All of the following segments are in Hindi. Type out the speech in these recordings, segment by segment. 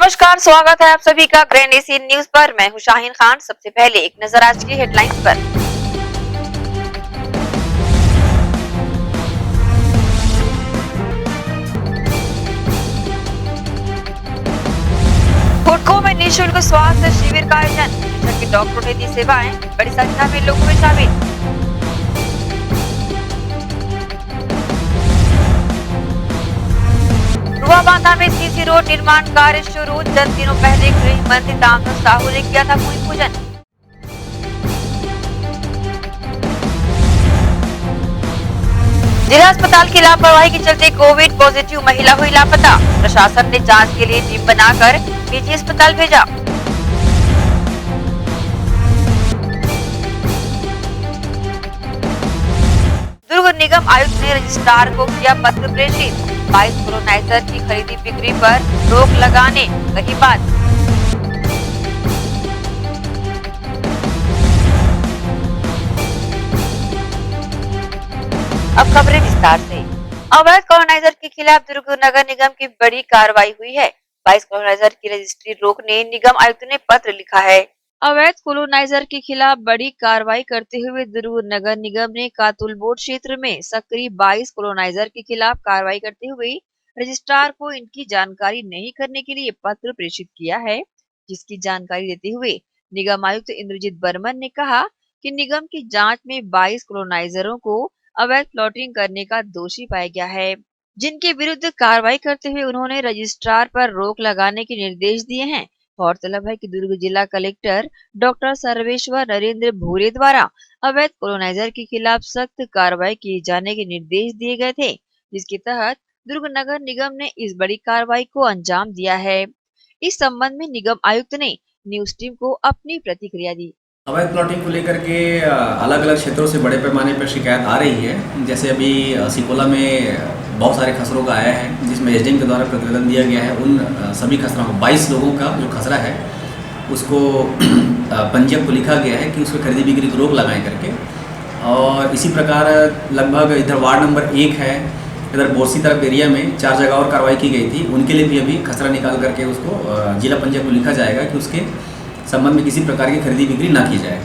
नमस्कार, स्वागत है आप सभी का ग्रैंड एशियन न्यूज पर। मैं हूं शाहीन खान। सबसे पहले एक नजर आज की हेडलाइंस पर। हुडको में निःशुल्क स्वास्थ्य शिविर का आयोजन। विशेषज्ञ डॉक्टरों ने दी सेवाएं। बड़ी संख्या में लोग हुए शामिल। रुआ बांधा में सीसी रोड निर्माण कार्य शुरू। चंद दिनों पहले गृह मंत्री तामचंद साहू ने किया था भूमि पूजन। जिला अस्पताल की लापरवाही के चलते कोविड पॉजिटिव महिला हुई लापता। प्रशासन ने जांच के लिए टीम बनाकर निजी अस्पताल भेजा। दुर्ग निगम आयुक्त ने रजिस्ट्रार को किया पत्र प्रेषित। 22 कोरोनाइजर की खरीदी बिक्री पर रोक लगाने कही बात। अब खबरें विस्तार से। अवैध कोरोनाइजर के खिलाफ दुर्ग नगर निगम की बड़ी कार्रवाई हुई है। 22 कोरोनाइजर की रजिस्ट्री रोकने निगम आयुक्त ने पत्र लिखा है। अवैध कोलोनाइजर के खिलाफ बड़ी कार्रवाई करते हुए दुर्ग नगर निगम ने कातुल बोर्ड क्षेत्र में सक्रिय 22 कोलोनाइजर के खिलाफ कार्रवाई करते हुए रजिस्ट्रार को इनकी जानकारी नहीं करने के लिए पत्र प्रेषित किया है। जिसकी जानकारी देते हुए निगम आयुक्त इंद्रजीत बर्मन ने कहा कि निगम की जांच में 22 कोलोनाइजरों को अवैध प्लॉटिंग करने का दोषी पाया गया है, जिनके विरुद्ध कार्रवाई करते हुए उन्होंने रजिस्ट्रार पर रोक लगाने के निर्देश दिए हैं। गौरतलब है कि दुर्ग जिला कलेक्टर डॉक्टर सर्वेश्वर नरेंद्र भूरे द्वारा अवैध कोलोनाइजर के खिलाफ सख्त कार्रवाई किए जाने के निर्देश दिए गए थे, जिसके तहत दुर्ग नगर निगम ने इस बड़ी कार्रवाई को अंजाम दिया है। इस संबंध में निगम आयुक्त ने न्यूज टीम को अपनी प्रतिक्रिया दी। अवैध प्लॉटिंग को लेकर के अलग अलग क्षेत्रों से बड़े पैमाने पर शिकायत आ रही है। जैसे अभी सिकोला में बहुत सारे खसरों का आया है, जिसमें एसडीएम के द्वारा प्रतिवेदन दिया गया है। उन सभी खसरों को 22 लोगों का जो खसरा है उसको पंजीयक को लिखा गया है कि उसको खरीदी बिक्री को रोक लगाएं करके। और इसी प्रकार लगभग इधर वार्ड नंबर 1 है, इधर बोरसी तरफ एरिया में 4 जगह और कार्रवाई की गई थी। उनके लिए भी अभी खसरा निकाल करके उसको जिला पंजीयक को लिखा जाएगा कि उसके संबंध में किसी प्रकार की खरीदी बिक्री ना की जाए।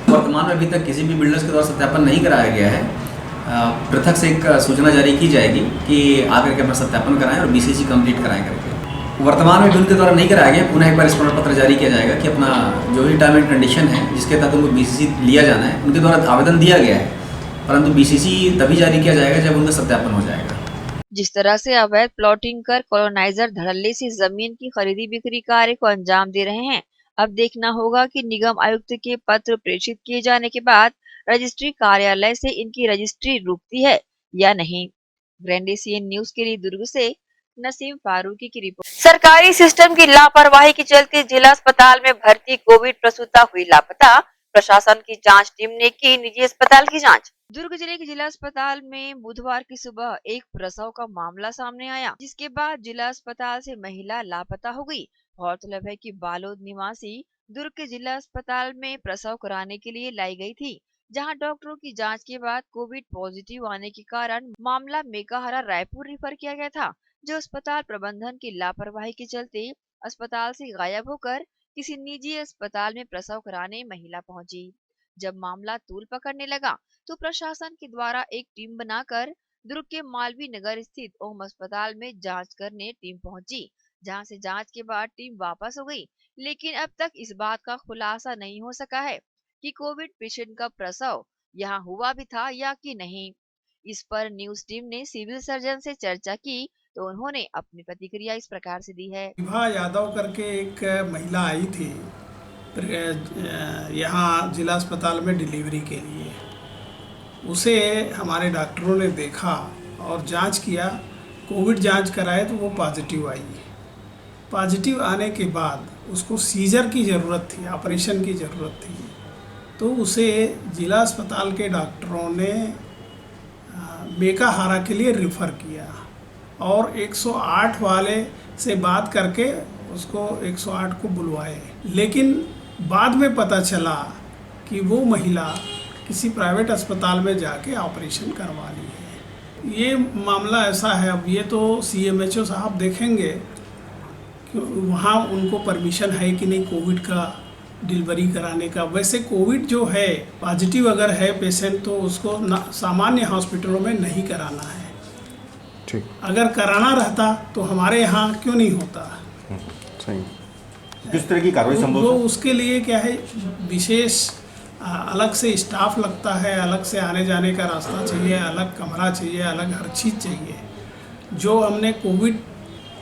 वर्तमान में अभी तक किसी भी बिल्डर्स के द्वारा सत्यापन नहीं कराया गया है। पृथक से एक सूचना जारी की जाएगी कि आकर के अपना सत्यापन कराएं और बीसीसी कंप्लीट कराएं करके। वर्तमान में भी उनके द्वारा नहीं कराया गया, पुनः एक बार स्मरण पत्र जारी किया जाएगा कि अपना जो भी टर्म एंड कंडीशन है जिसके तहत उनको बीसीसी लिया जाना है, उनके द्वारा आवेदन दिया गया है, परंतु बीसीसी तभी जारी किया जाएगा जब उनका सत्यापन हो जाएगा। जिस तरह से अवैध प्लॉटिंग कर कॉलोनाइजर धड़ल्ले से जमीन की खरीदी बिक्री कार्य को अंजाम दे रहे हैं, अब देखना होगा कि निगम आयुक्त के पत्र प्रेषित किए जाने के बाद रजिस्ट्री कार्यालय से इनकी रजिस्ट्री रुकती है या नहीं। ग्रैंड एशियन न्यूज के लिए दुर्ग से नसीम फारूकी की रिपोर्ट। सरकारी सिस्टम की लापरवाही के चलते जिला अस्पताल में भर्ती कोविड प्रसूता हुई लापता। प्रशासन की जांच टीम ने की निजी अस्पताल की जांच। दुर्ग जिले के जिला अस्पताल में बुधवार की सुबह एक प्रसव का मामला सामने आया, जिसके बाद जिला अस्पताल से महिला लापता हो गई। गौरतलब है कि बालोद निवासी दुर्ग के जिला अस्पताल में प्रसव कराने के लिए लाई गई थी, जहां डॉक्टरों की जांच के बाद कोविड पॉजिटिव आने के कारण मामला मेकाहारा रायपुर रेफर किया गया था, जो अस्पताल प्रबंधन की लापरवाही के चलते अस्पताल से गायब होकर किसी निजी अस्पताल में प्रसव कराने महिला पहुंची। जब मामला तूल पकड़ने लगा तो प्रशासन के द्वारा एक टीम बनाकर दुर्ग के मालवीय नगर स्थित ओम अस्पताल में जांच करने टीम पहुंची, जहां से जांच के बाद टीम वापस हो गई। लेकिन अब तक इस बात का खुलासा नहीं हो सका है कि कोविड पेशेंट का प्रसव यहां हुआ भी था या कि नहीं। इस पर न्यूज टीम ने सिविल सर्जन से चर्चा की तो उन्होंने अपनी प्रतिक्रिया इस प्रकार से दी है। विभा यादव करके एक महिला आई थी यहाँ जिला अस्पताल में डिलीवरी के लिए। उसे हमारे डॉक्टरों ने देखा और जांच किया, कोविड जांच कराए तो वो पॉजिटिव आई। पॉजिटिव आने के बाद उसको सीजर की ज़रूरत थी, ऑपरेशन की ज़रूरत थी, तो उसे जिला अस्पताल के डॉक्टरों ने मेकाहारा के लिए रेफ़र किया और 108 वाले से बात करके उसको 108 को बुलवाए। लेकिन बाद में पता चला कि वो महिला किसी प्राइवेट अस्पताल में जाके ऑपरेशन करवा ली है। ये मामला ऐसा है, अब ये तो सीएमएचओ साहब देखेंगे वहाँ उनको परमिशन है कि नहीं कोविड का डिलीवरी कराने का। वैसे कोविड जो है पॉजिटिव अगर है पेशेंट तो उसको सामान्य हॉस्पिटलों में नहीं कराना है। ठीक। अगर कराना रहता तो हमारे यहाँ क्यों नहीं होता। सही। किस तरह की कार्रवाई संभव वो है? उसके लिए क्या है, विशेष अलग से स्टाफ लगता है, अलग से आने जाने का रास्ता चाहिए, अलग कमरा चाहिए, अलग हर चीज़ चाहिए। जो हमने कोविड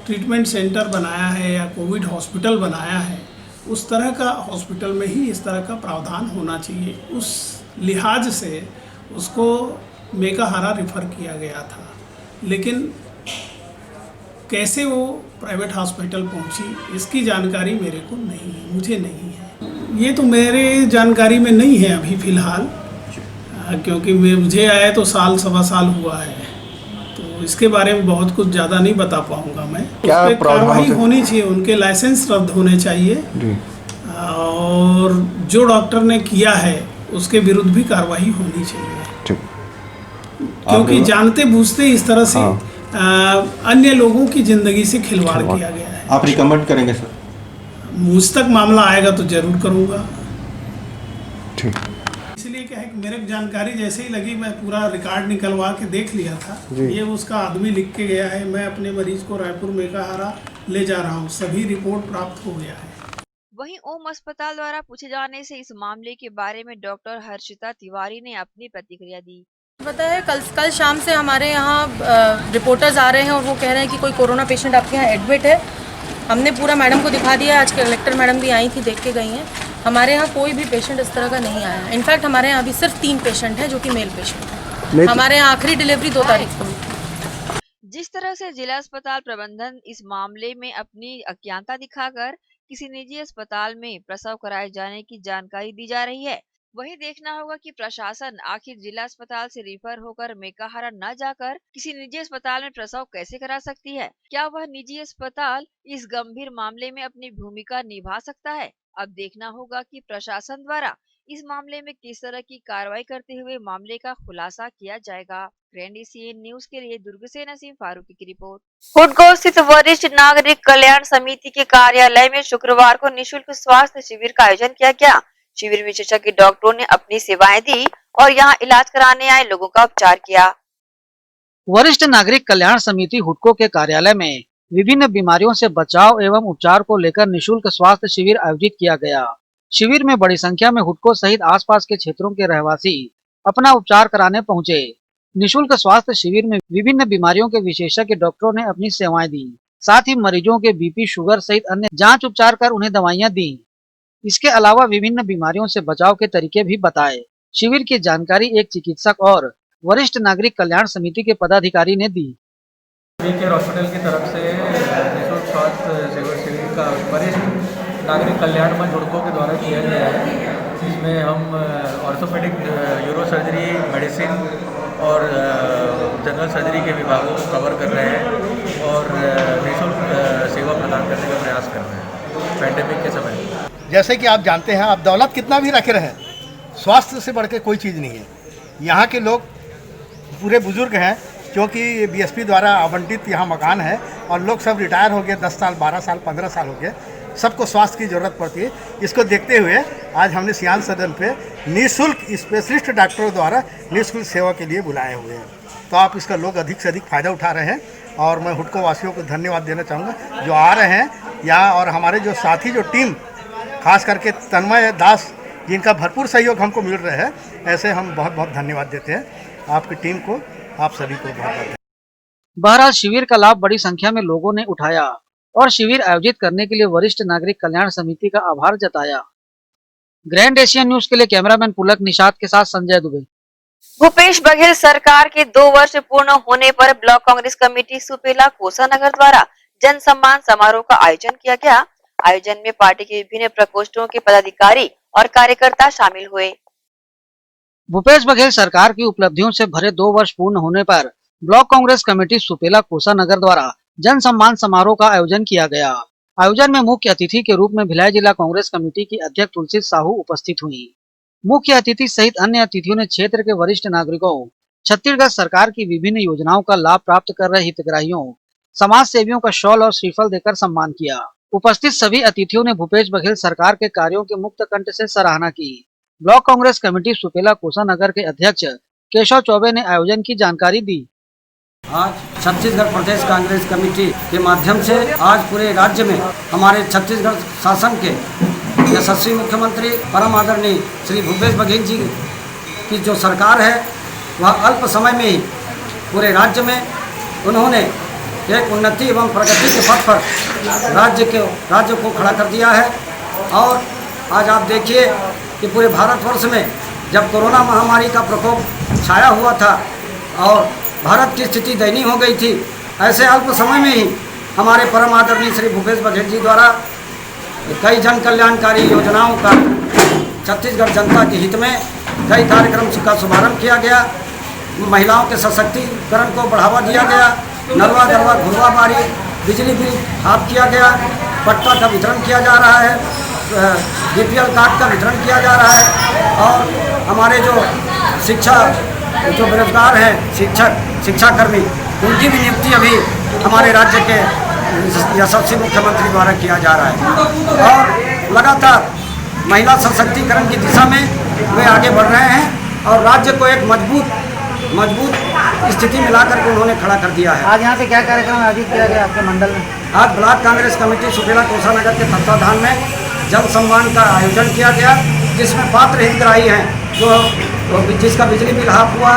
ट्रीटमेंट सेंटर बनाया है या कोविड हॉस्पिटल बनाया है, उस तरह का हॉस्पिटल में ही इस तरह का प्रावधान होना चाहिए। उस लिहाज से उसको मेकाहारा रेफ़र किया गया था, लेकिन कैसे वो प्राइवेट हॉस्पिटल पहुंची इसकी जानकारी मेरे को नहीं है, मुझे नहीं है। ये तो मेरे जानकारी में नहीं है अभी फ़िलहाल, क्योंकि मुझे आए तो साल सवा साल हुआ है, तो इसके बारे में बहुत कुछ ज़्यादा नहीं बता पाऊँगा मैं। क्या उस पे प्रावधान कार्रवाई होते- होनी चाहिए, उनके लाइसेंस रद्द होने चाहिए जी। और जो डॉक्टर ने किया है उसके विरुद्ध भी कार्रवाई होनी चाहिए, ठीक। क्योंकि जानते बूझते इस तरह से हाँ। अन्य लोगों की ज़िंदगी से खिलवाड़ किया गया है। आप रिकमेंड करेंगे सर? मुझ तक मामला आएगा तो जरूर करूँगा। ठीक। इसलिए क्या है कि मेरे को जानकारी जैसे ही लगी मैं पूरा रिकॉर्ड निकलवा के देख लिया था। जी। ये उसका आदमी लिख के गया है, मैं अपने मरीज को रायपुर मेकाहारा ले जा रहा हूँ, सभी रिपोर्ट प्राप्त हो गया है। वहीं ओम अस्पताल द्वारा पूछे जाने से इस मामले के बारे में डॉक्टर हर्षिता तिवारी ने अपनी प्रतिक्रिया दी। पता है कल शाम से हमारे यहाँ रिपोर्टर्स आ रहे हैं और वो कह रहे हैं कि कोई कोरोना पेशेंट आपके यहाँ एडमिट है। हमने पूरा मैडम को दिखा दिया, आज कलेक्टर मैडम भी आई थी, देख के गई हैं। हमारे यहाँ कोई भी पेशेंट इस तरह का नहीं आया। इनफैक्ट हमारे यहाँ अभी सिर्फ 3 पेशेंट हैं जो कि मेल पेशेंट हैं। हमारे यहाँ आखिरी डिलीवरी 2 तारीख को हुई थी। जिस तरह से जिला अस्पताल प्रबंधन इस मामले में अपनी अज्ञानता दिखाकर किसी निजी अस्पताल में प्रसव कराए जाने की जानकारी दी जा रही है, वहीं देखना होगा कि प्रशासन आखिर जिला अस्पताल से रिफर होकर मेकाहारा न जाकर किसी निजी अस्पताल में प्रसव कैसे करा सकती है। क्या वह निजी अस्पताल इस गंभीर मामले में अपनी भूमिका निभा सकता है। अब देखना होगा कि प्रशासन द्वारा इस मामले में किस तरह की कार्रवाई करते हुए मामले का खुलासा किया जाएगा। ग्रैंड एशियन न्यूज के लिए दुर्ग से नसीम फारूकी की रिपोर्ट। हुडको स्थित वरिष्ठ नागरिक कल्याण समिति के कार्यालय में शुक्रवार को निशुल्क स्वास्थ्य शिविर का आयोजन किया गया। शिविर में विशेषज्ञ डॉक्टरों ने अपनी सेवाएं दी और यहां इलाज कराने आए लोगों का उपचार किया। वरिष्ठ नागरिक कल्याण समिति हुडको के कार्यालय में विभिन्न बीमारियों से बचाव एवं उपचार को लेकर निशुल्क स्वास्थ्य शिविर आयोजित किया गया। शिविर में बड़ी संख्या में हुडको सहित आसपास के क्षेत्रों के रहवासी अपना उपचार कराने पहुंचे। निशुल्क स्वास्थ्य शिविर में विभिन्न बीमारियों के विशेषज्ञ डॉक्टरों ने अपनी सेवाएं दी, साथ ही मरीजों के बीपी, शुगर सहित अन्य जांच उपचार कर उन्हें दवाइयां दी। इसके अलावा विभिन्न बीमारियों से बचाव के तरीके भी बताए। शिविर की जानकारी एक चिकित्सक और वरिष्ठ नागरिक कल्याण समिति के पदाधिकारी ने दी। केयर हॉस्पिटल की तरफ से निःशुल्क स्वास्थ्य शिविर का वरिष्ठ नागरिक कल्याण मंच हुडको के द्वारा किया गया है। इसमें हम ऑर्थोपेडिक, यूरो सर्जरी, मेडिसिन और जनरल सर्जरी के विभागों को कवर कर रहे हैं और निःशुल्क सेवा प्रदान करने का प्रयास कर रहे हैं पैंडेमिक के समय। जैसे कि आप जानते हैं, आप दौलत कितना भी रखे रहें, स्वास्थ्य से बढ़ के कोई चीज़ नहीं है। यहाँ के लोग पूरे बुजुर्ग हैं, क्योंकि बीएसपी द्वारा आवंटित यहाँ मकान है और लोग सब रिटायर हो गए, 10 साल, 12 साल, 15 साल हो गए। सबको स्वास्थ्य की ज़रूरत पड़ती है। इसको देखते हुए आज हमने सियान सदन पे निःशुल्क स्पेशलिस्ट डॉक्टरों द्वारा निःशुल्क सेवा के लिए बुलाए हुए हैं। तो आप इसका लोग अधिक से अधिक फ़ायदा उठा रहे हैं और मैं हुडको वासियों को धन्यवाद देना चाहूँगा जो आ रहे हैं यहाँ, और हमारे जो साथी, जो टीम, खास करके तन्मय दास, जिनका भरपूर सहयोग हमको मिल रहा है, ऐसे हम बहुत बहुत धन्यवाद देते हैं आपकी टीम को, आप सभी को बहुत बहुत। बहरहाल शिविर का लाभ बड़ी संख्या में लोगों ने उठाया और शिविर आयोजित करने के लिए वरिष्ठ नागरिक कल्याण समिति का आभार जताया। ग्रैंड एशियन न्यूज के लिए कैमरामैन पुलक निषाद के साथ संजय दुबे। भूपेश बघेल सरकार के 2 वर्ष पूर्ण होने पर ब्लॉक कांग्रेस कमेटी सुपेला कोसानगर द्वारा जन सम्मान समारोह का आयोजन किया गया। आयोजन में पार्टी के विभिन्न प्रकोष्ठों के पदाधिकारी और कार्यकर्ता शामिल हुए। भूपेश बघेल सरकार की उपलब्धियों से भरे 2 वर्ष पूर्ण होने पर ब्लॉक कांग्रेस कमेटी सुपेला कोसानगर द्वारा जन सम्मान समारोह का आयोजन किया गया। आयोजन में मुख्य अतिथि के रूप में भिलाई जिला कांग्रेस कमेटी की अध्यक्ष तुलसी साहू उपस्थित हुई। मुख्य अतिथि सहित अन्य अतिथियों ने क्षेत्र के वरिष्ठ नागरिकों, छत्तीसगढ़ सरकार की विभिन्न योजनाओं का लाभ प्राप्त कर रहे हितग्राहियों, समाज सेवियों का शॉल और श्रीफल देकर सम्मान किया। उपस्थित सभी अतिथियों ने भूपेश बघेल सरकार के कार्यों की मुक्त कंठ से सराहना की। ब्लॉक कांग्रेस कमेटी सुपेला कोषानगर के अध्यक्ष केशव चौबे ने आयोजन की जानकारी दी। आज छत्तीसगढ़ प्रदेश कांग्रेस कमेटी के माध्यम से आज पूरे राज्य में हमारे छत्तीसगढ़ शासन के यशस्वी मुख्यमंत्री परम आदरणीय श्री भूपेश बघेल जी की जो सरकार है वह अल्प समय में ही पूरे राज्य में उन्होंने एक उन्नति एवं प्रगति के पथ पर राज्य को खड़ा कर दिया है। और आज आप देखिए कि पूरे भारतवर्ष में जब कोरोना महामारी का प्रकोप छाया हुआ था और भारत की स्थिति दयनीय हो गई थी, ऐसे अल्प समय में ही हमारे परम आदरणीय श्री भूपेश बघेल जी द्वारा कई जन कल्याणकारी योजनाओं का छत्तीसगढ़ जनता के हित में कई कार्यक्रम का शुभारंभ किया गया। महिलाओं के सशक्तिकरण को बढ़ावा दिया गया। नलवा गरवा घुरवा बारी बिजली बिल हाफ किया गया। पट्टा का वितरण किया जा रहा है। BPL कार्ड का वितरण किया जा रहा है। और हमारे जो बेरोजगार हैं शिक्षाकर्मी उनकी भी नियुक्ति अभी हमारे राज्य के यशस्वी मुख्यमंत्री द्वारा किया जा रहा है। और लगातार महिला सशक्तिकरण की दिशा में वे आगे बढ़ रहे हैं और राज्य को एक मजबूत स्थिति में ला करके उन्होंने खड़ा कर दिया है। आज यहाँ पे क्या कार्यक्रम आयोजित किया गया आपके मंडल में? आज ब्लॉक कांग्रेस कमेटी सुपेला कोषानगर के तत्वाधान में जल सम्मान का आयोजन किया गया, जिसमें पात्र हितग्राही हैं जिसका बिजली बिल हाफ हुआ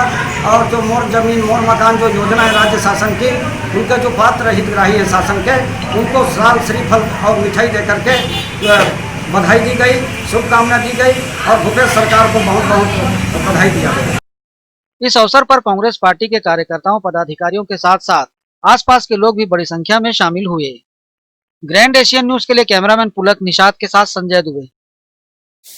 और जो मोर जमीन मोर मकान जो योजना है राज्य शासन की, उनके जो पात्र हितग्राही हैं शासन के, उनको साल श्रीफल और मिठाई दे करके बधाई दी गई, शुभकामना दी गई और भूपेश सरकार को बहुत बहुत बधाई दिया गया। इस अवसर पर कांग्रेस पार्टी के कार्यकर्ताओं पदाधिकारियों के साथ साथ आसपास के लोग भी बड़ी संख्या में शामिल हुए। ग्रैंड एशियन न्यूज के लिए कैमरामैन पुलक निषाद के साथ संजय दुबे।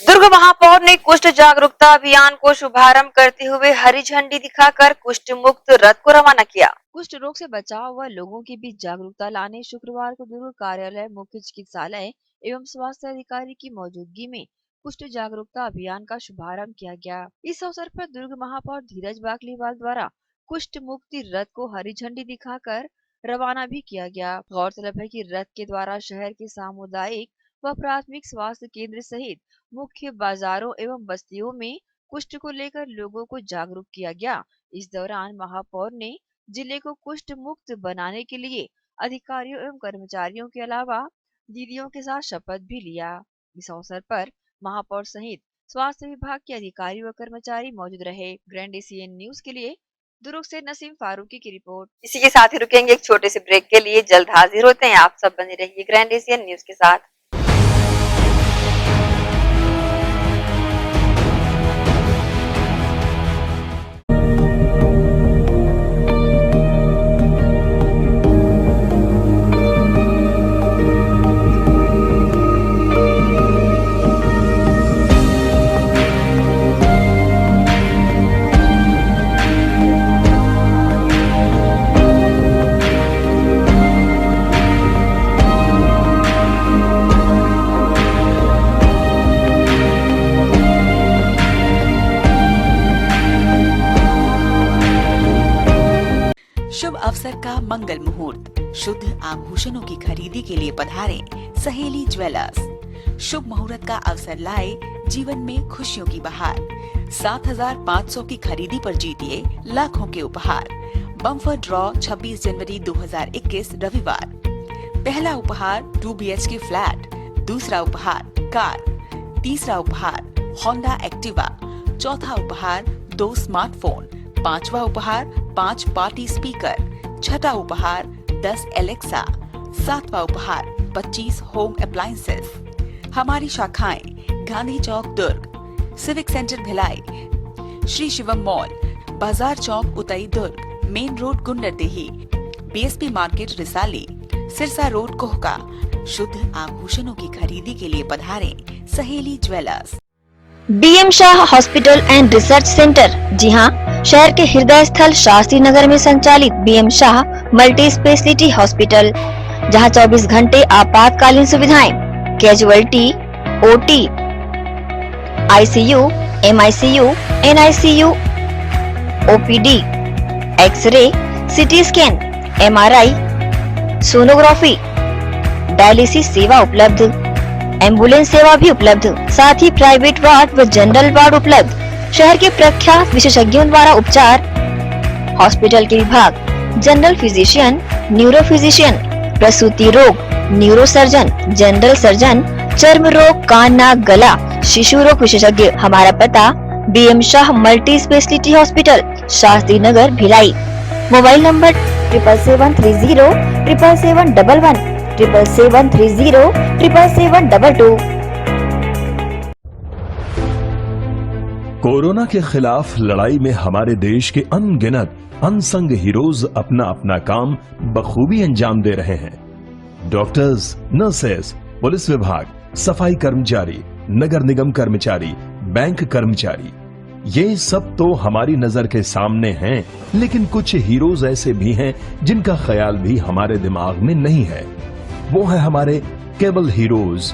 दुर्ग महापौर ने कुष्ठ जागरूकता अभियान को शुभारंभ करते हुए हरी झंडी दिखाकर कुष्ठ मुक्त रथ को रवाना किया। कुष्ठ रोग से बचाव व लोगों के बीच जागरूकता लाने शुक्रवार को दुर्ग कार्यालय मुख्य चिकित्सालय एवं स्वास्थ्य अधिकारी की मौजूदगी में कुष्ठ जागरूकता अभियान का शुभारंभ किया गया। इस अवसर पर दुर्ग महापौर धीरज बाकलीवाल द्वारा कुष्ठ मुक्ति रथ को हरी झंडी दिखाकर रवाना भी किया गया। गौरतलब है कि रथ के द्वारा शहर के सामुदायिक व प्राथमिक स्वास्थ्य केंद्र सहित मुख्य बाजारों एवं बस्तियों में कुष्ठ को लेकर लोगों को जागरूक किया गया। इस दौरान महापौर ने जिले को कुष्ठ मुक्त बनाने के लिए अधिकारियों एवं कर्मचारियों के अलावा दीदियों के साथ शपथ भी लिया। इस अवसर पर महापौर सहित स्वास्थ्य विभाग के अधिकारी व कर्मचारी मौजूद रहे। ग्रैंड एशियन न्यूज के लिए दुर्ग से नसीम फारूकी की रिपोर्ट। इसी के साथ ही रुकेंगे एक छोटे से ब्रेक के लिए। जल्द हाजिर होते हैं। आप सब बने रहिए ग्रैंड एशियन न्यूज के साथ। शुभ अवसर का मंगल मुहूर्त, शुद्ध आभूषणों की खरीदी के लिए पधारें सहेली ज्वेलर्स। शुभ मुहूर्त का अवसर लाए जीवन में खुशियों की बहार। 7,500 की खरीदी पर जीतिए लाखों के उपहार। बम्पर ड्रॉ 26 जनवरी 2021 रविवार। पहला उपहार 2 BHK फ्लैट, दूसरा उपहार कार, तीसरा उपहार होंडा एक्टिवा, चौथा उपहार 2 स्मार्टफोन, पांचवा उपहार 5 पार्टी स्पीकर, छठा उपहार 10 एलेक्सा, सातवां उपहार 25 होम अप्लायंसेस। हमारी शाखाएं Gandhi Chowk Durg, civic centre Bhilai, Shri Shivam mall, Bazar Chowk Utai Durg, main road Gunderdehi, BSP market Risali, Sirsa road Kohka. शुद्ध आभूषणों की खरीदी के लिए पधारें Saheli jewellers. BM Shah hospital and research centre. जी हाँ, शहर के हृदय स्थल शास्त्री नगर में संचालित BM Shah multi speciality hospital, जहां 24 घंटे आपातकालीन सुविधाएं, casualty, OT, ICU, MICU, NICU, OPD, x ray, CT scan, MRI, sonography, dialysis सेवा उपलब्ध, एम्बुलेंस सेवा भी उपलब्ध, साथ ही प्राइवेट वार्ड व जनरल वार्ड उपलब्ध। शहर के प्रख्यात विशेषज्ञों द्वारा उपचार। हॉस्पिटल के विभाग जनरल फिजिशियन, न्यूरो फिजिशियन, प्रसूति रोग, न्यूरो सर्जन, जनरल सर्जन, चर्म रोग, कान नाक गला, शिशु रोग विशेषज्ञ। हमारा पता BM Shah multi speciality hospital, Shastri Nagar, Bhilai. Mobile number 7730 77711 7730 77722। Corona के खिलाफ लड़ाई में हमारे देश के अनगिनत अनसंग हीरोज अपना अपना काम बखूबी अंजाम दे रहे हैं। डॉक्टर्स, नर्सेस, पुलिस विभाग, सफाई कर्मचारी, नगर निगम कर्मचारी, बैंक कर्मचारी, ये सब तो हमारी नजर के सामने हैं, लेकिन कुछ हीरोज ऐसे भी हैं जिनका ख्याल भी हमारे दिमाग में नहीं है। वो है हमारे केबल हीरोज।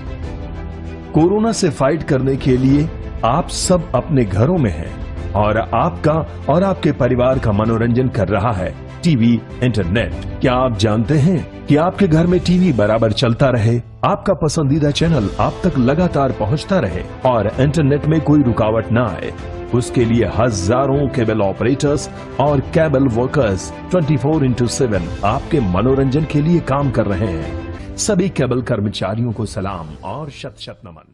कोरोना से फाइट करने के लिए आप सब अपने घरों में हैं और आपका और आपके परिवार का मनोरंजन कर रहा है टीवी, इंटरनेट। क्या आप जानते हैं कि आपके घर में टीवी बराबर चलता रहे, आपका पसंदीदा चैनल आप तक लगातार पहुंचता रहे और इंटरनेट में कोई रुकावट ना आए? उसके लिए हजारों केबल ऑपरेटर्स और केबल वर्कर्स 24/7 आपके मनोरंजन के लिए काम कर रहे हैं। सभी केबल कर्मचारियों को सलाम और शत शत नमन।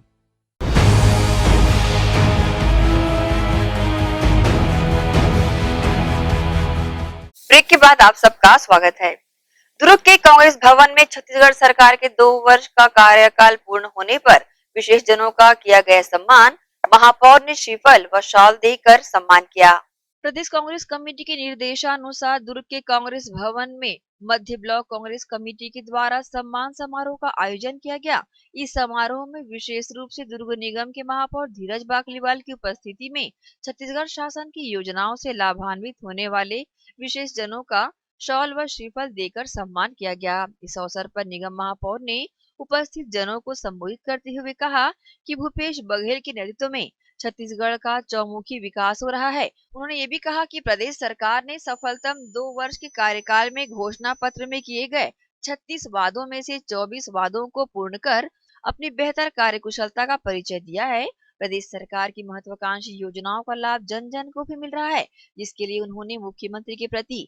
ब्रेक के बाद आप सबका स्वागत है। दुर्ग के कांग्रेस भवन में छत्तीसगढ़ सरकार के 2 वर्ष का कार्यकाल पूर्ण होने पर विशेष जनों का किया गया सम्मान। महापौर ने श्रीफल व शॉल देकर सम्मान किया। प्रदेश कांग्रेस कमेटी के निर्देशानुसार दुर्ग के कांग्रेस भवन में मध्य ब्लॉक कांग्रेस कमेटी के द्वारा सम्मान समारोह का आयोजन किया गया। इस समारोह में विशेष रूप से दुर्ग निगम के महापौर धीरज बाकलीवाल की उपस्थिति में छत्तीसगढ़ शासन की योजनाओं से लाभान्वित होने वाले विशेष जनों का शॉल व श्रीफल देकर सम्मान किया गया। इस अवसर पर निगम महापौर ने उपस्थित जनों को संबोधित करते हुए कहा कि भूपेश बघेल के नेतृत्व में छत्तीसगढ़ का चौमुखी विकास हो रहा है। उन्होंने ये भी कहा कि प्रदेश सरकार ने सफलतम 2 वर्ष के कार्यकाल में घोषणा पत्र में किए गए 36 वादों में से 24 वादों को पूर्ण कर अपनी बेहतर कार्यकुशलता का परिचय दिया है। प्रदेश सरकार की महत्वाकांक्षी योजनाओं का लाभ जन जन को भी मिल रहा है, जिसके लिए उन्होंने मुख्यमंत्री के प्रति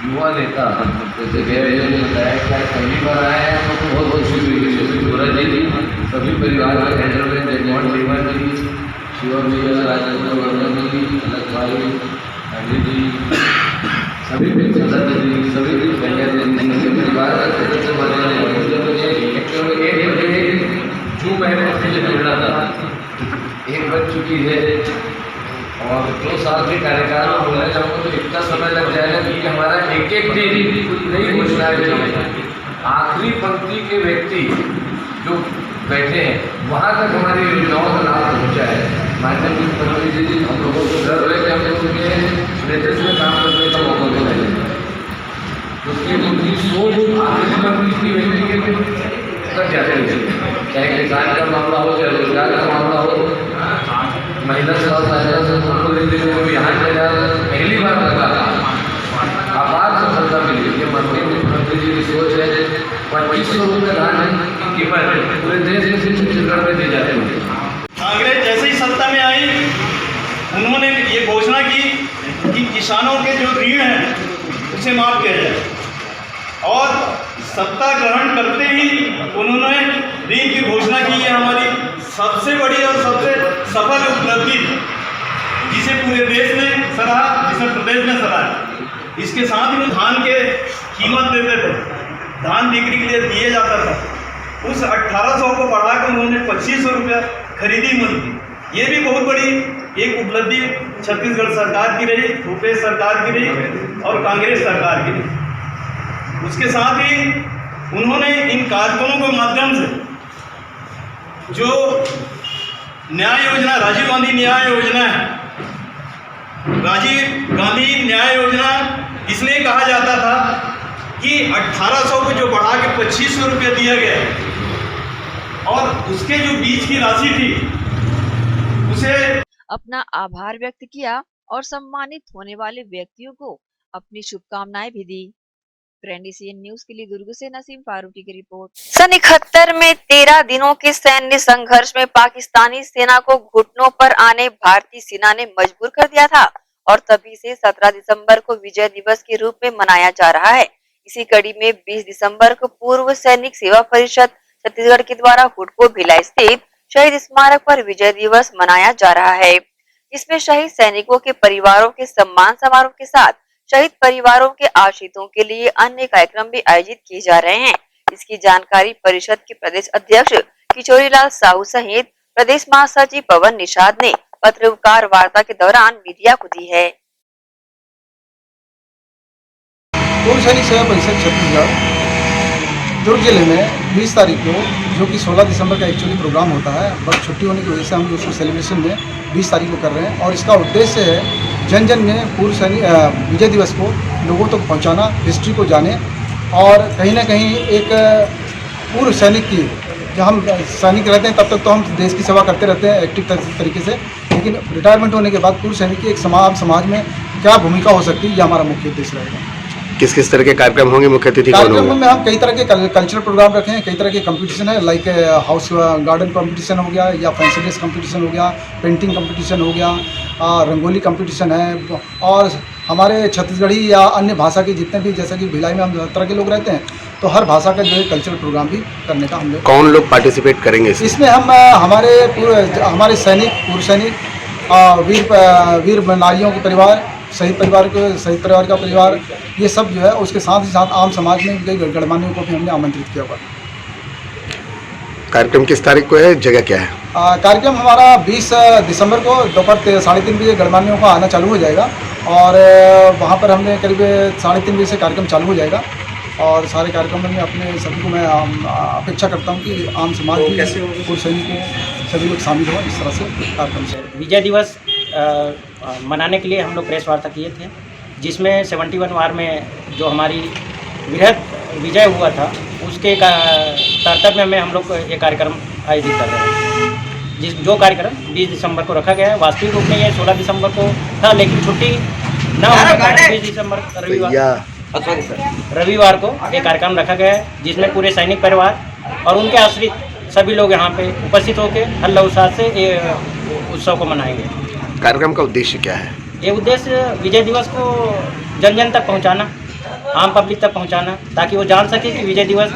युवा नेता जैसे पहली बार आए हैं तो बहुत बहुत शुक्रिया जी, सभी परिवार के हैंडल में जगमोहन देवा जी, शिवम जी, राजेंद्र वर्धन जी, अलग भाई, पंडित जी, सभी सभी परिवार जो महीने से जुड़ा था एक बज चुकी है और 2 साल के कार्यकाल में बोलने जाऊँगा तो इतना समय लग जाएगा कि हमारा एक एक दिन नई घोषणाएं चलेंगी। आखिरी पंक्ति के व्यक्ति जो बैठे हैं वहाँ तक हमारी योजनाओं का लाभ पहुँचा है। माननीय मुख्यमंत्री जी, हम लोगों को गर्व है कि हम लोगों के नेतृत्व में काम करने का मौका मिला है। उसकी उनकी सोच आखिरी पंक्ति की व्यक्ति के तक जाते हैं, चाहे किसान का मामला हो, चाहे रोजगार का मामला हो, महिला यहाँ पहली बार लगा आपार सफलता मिली है। माननीय मुख्यमंत्री जी की सोच है 2500 रुपये धान की कीमत पूरे देश में सिर्फ छत्तीसगढ़ में दी जाती है। कांग्रेस जैसे ही सत्ता में आई उन्होंने ये घोषणा की कि किसानों के जो ऋण हैं उसे माफ किया जाए और सत्ता ग्रहण करते ही उन्होंने ऋण की घोषणा की है। हमारी सबसे बड़ी और सबसे सफल उपलब्धि जिसे पूरे देश ने सराहा, जिसे प्रदेश ने सराहा। इसके साथ ही धान के कीमत देते थे, धान बिक्री के लिए दिए जाता था, उस 1800 को बढ़ाकर उन्होंने 2500 रुपया खरीदी मूल्य दी। ये भी बहुत बड़ी एक उपलब्धि छत्तीसगढ़ सरकार की रही, भूपेश सरकार की रही और कांग्रेस सरकार की रही। उसके साथ ही उन्होंने इन कार्यक्रमों के माध्यम से जो न्याय योजना, राजीव गांधी न्याय योजना है, राजीव गांधी न्याय योजना इसलिए कहा जाता था कि 1800 को जो बढ़ा के 2500 रुपये दिया गया और उसके जो बीच की राशि थी उसे अपना आभार व्यक्त किया और सम्मानित होने वाले व्यक्तियों को अपनी शुभकामनाएं भी दी। NCN न्यूज के लिए दुर्ग से नसीम फारूकी की रिपोर्ट। सन 71 में 13 दिनों के सैन्य संघर्ष में पाकिस्तानी सेना को घुटनों पर आने भारतीय सेना ने मजबूर कर दिया था और तभी से 17 दिसंबर को विजय दिवस के रूप में मनाया जा रहा है। इसी कड़ी में 20 दिसंबर को पूर्व सैनिक सेवा परिषद छत्तीसगढ़ के द्वारा हुडको भिलाई स्थित शहीद स्मारक पर विजय दिवस मनाया जा रहा है, जिसमें शहीद सैनिकों के परिवारों के सम्मान समारोह के साथ शहीद परिवारों के आश्रितों के लिए अन्य कार्यक्रम भी आयोजित किए जा रहे हैं। इसकी जानकारी परिषद के प्रदेश अध्यक्ष किशोरीलाल साहू सहित प्रदेश महासचिव पवन निषाद ने पत्रकार वार्ता के दौरान मीडिया को दी है। पूर्व सैनिक सेवा परिषद छत्तीसगढ़ दुर्ग जिले में 20 तारीख को, जो कि 16 दिसंबर का एक्चुअली प्रोग्राम होता है, बट छुट्टी होने की वजह से हम उसको सेलिब्रेशन में 20 तारीख को कर रहे हैं और इसका उद्देश्य है जन जन में पूर्व सैनिक विजय दिवस को लोगों तक पहुंचाना, हिस्ट्री को जाने और कहीं ना कहीं एक पूर्व सैनिक की, जब हम सैनिक रहते हैं तब तक तो हम देश की सेवा करते रहते हैं एक्टिव तरीके से, लेकिन रिटायरमेंट होने के बाद पूर्व सैनिक की एक समाज में क्या भूमिका हो सकती है, यह हमारा मुख्य उद्देश्य रहेगा। किस किस तरह के कार्यक्रम होंगे, मुख्य अतिथि कौन होंगे? कार्यक्रम में हम कई तरह के कल्चरल प्रोग्राम रखे हैं, कई तरह के कंपटीशन है, लाइक हाउस गार्डन कंपटीशन हो गया या फैंसी ड्रेस कंपटीशन हो गया, पेंटिंग कंपटीशन हो गया, रंगोली कंपटीशन है और हमारे छत्तीसगढ़ी या अन्य भाषा के जितने भी, जैसा कि भिलाई में हम तरह के लोग रहते हैं, तो हर भाषा का जो है कल्चरल प्रोग्राम भी करने का हम लोग। कौन लोग पार्टिसिपेट करेंगे इसमें? हम हमारे सैनिक, पूर्व सैनिक, वीर नारियों के परिवार, शहीद परिवार का परिवार, ये सब जो है, उसके साथ ही साथ आम समाज में कई गणमान्यों को भी हमने आमंत्रित किया हुआ। कार्यक्रम किस तारीख को है, जगह क्या है? कार्यक्रम हमारा 20 दिसंबर को दोपहर 3:30 बजे गणमान्यों का आना चालू हो जाएगा और वहाँ पर हमने करीब 3:30 बजे से कार्यक्रम चालू हो जाएगा और सारे कार्यक्रम में अपने सभी को मैं अपेक्षा करता हूँ कि आम समाज भी, पूर्व सैनिकों सभी लोग शामिल हों इस तरह से कार्यक्रम से। विजय दिवस मनाने के लिए हम लोग प्रेस वार्ता किए थे, जिसमें 71 वार में जो हमारी वृहद विजय हुआ था उसके कर्तव्य में हम लोग ये कार्यक्रम आयोजित कर रहे हैं। जो कार्यक्रम 20 दिसंबर को रखा गया है, वास्तविक रूप में ये 16 दिसंबर को था, लेकिन छुट्टी न होने के कारण 20 दिसंबर रविवार को ये कार्यक्रम रखा गया है, जिसमें पूरे सैनिक परिवार और उनके आश्रित सभी लोग यहाँ पे उपस्थित होकर हल्ला उत्साह से ये उत्सव को मनाएंगे। कार्यक्रम का उद्देश्य क्या है? ये उद्देश्य विजय दिवस को जन जन तक पहुँचाना, आम पब्लिक तक पहुँचाना, ताकि वो जान सके कि विजय दिवस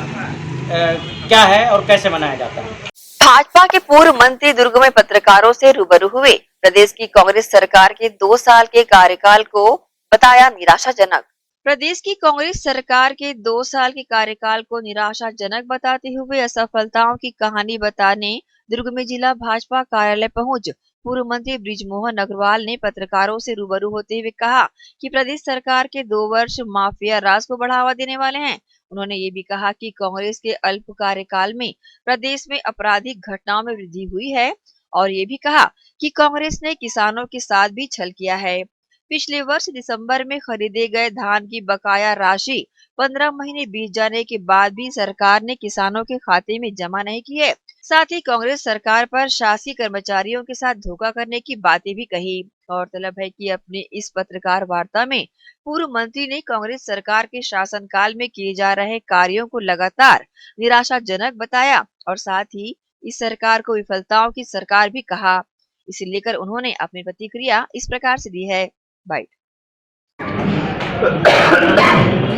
क्या है और कैसे मनाया जाता है। भाजपा के पूर्व मंत्री दुर्ग में पत्रकारों से रूबरू हुए। प्रदेश की कांग्रेस सरकार के 2 साल के कार्यकाल को बताया निराशाजनक। प्रदेश की कांग्रेस सरकार के 2 साल के कार्यकाल को निराशाजनक बताते हुए असफलताओं की कहानी बताने दुर्ग में जिला भाजपा कार्यालय पहुंच पूर्व मंत्री बृजमोहन अग्रवाल ने पत्रकारों से रूबरू होते हुए कहा कि प्रदेश सरकार के 2 वर्ष माफिया राज को बढ़ावा देने वाले हैं। उन्होंने ये भी कहा कि कांग्रेस के अल्प कार्यकाल में प्रदेश में आपराधिक घटनाओं में वृद्धि हुई है और ये भी कहा कि कांग्रेस ने किसानों के साथ भी छल किया है। पिछले वर्ष दिसंबर में खरीदे गए धान की बकाया राशि 15 महीने बीत जाने के बाद भी सरकार ने किसानों के खाते में जमा नहीं की है। साथ ही कांग्रेस सरकार पर शासकीय कर्मचारियों के साथ धोखा करने की बातें भी कही। गौरतलब है कि अपने इस पत्रकार वार्ता में पूर्व मंत्री ने कांग्रेस सरकार के शासनकाल में किए जा रहे कार्यों को लगातार निराशाजनक बताया और साथ ही इस सरकार को विफलताओं की सरकार भी कहा। इसे लेकर उन्होंने अपनी प्रतिक्रिया इस प्रकार से दी है। बाइट।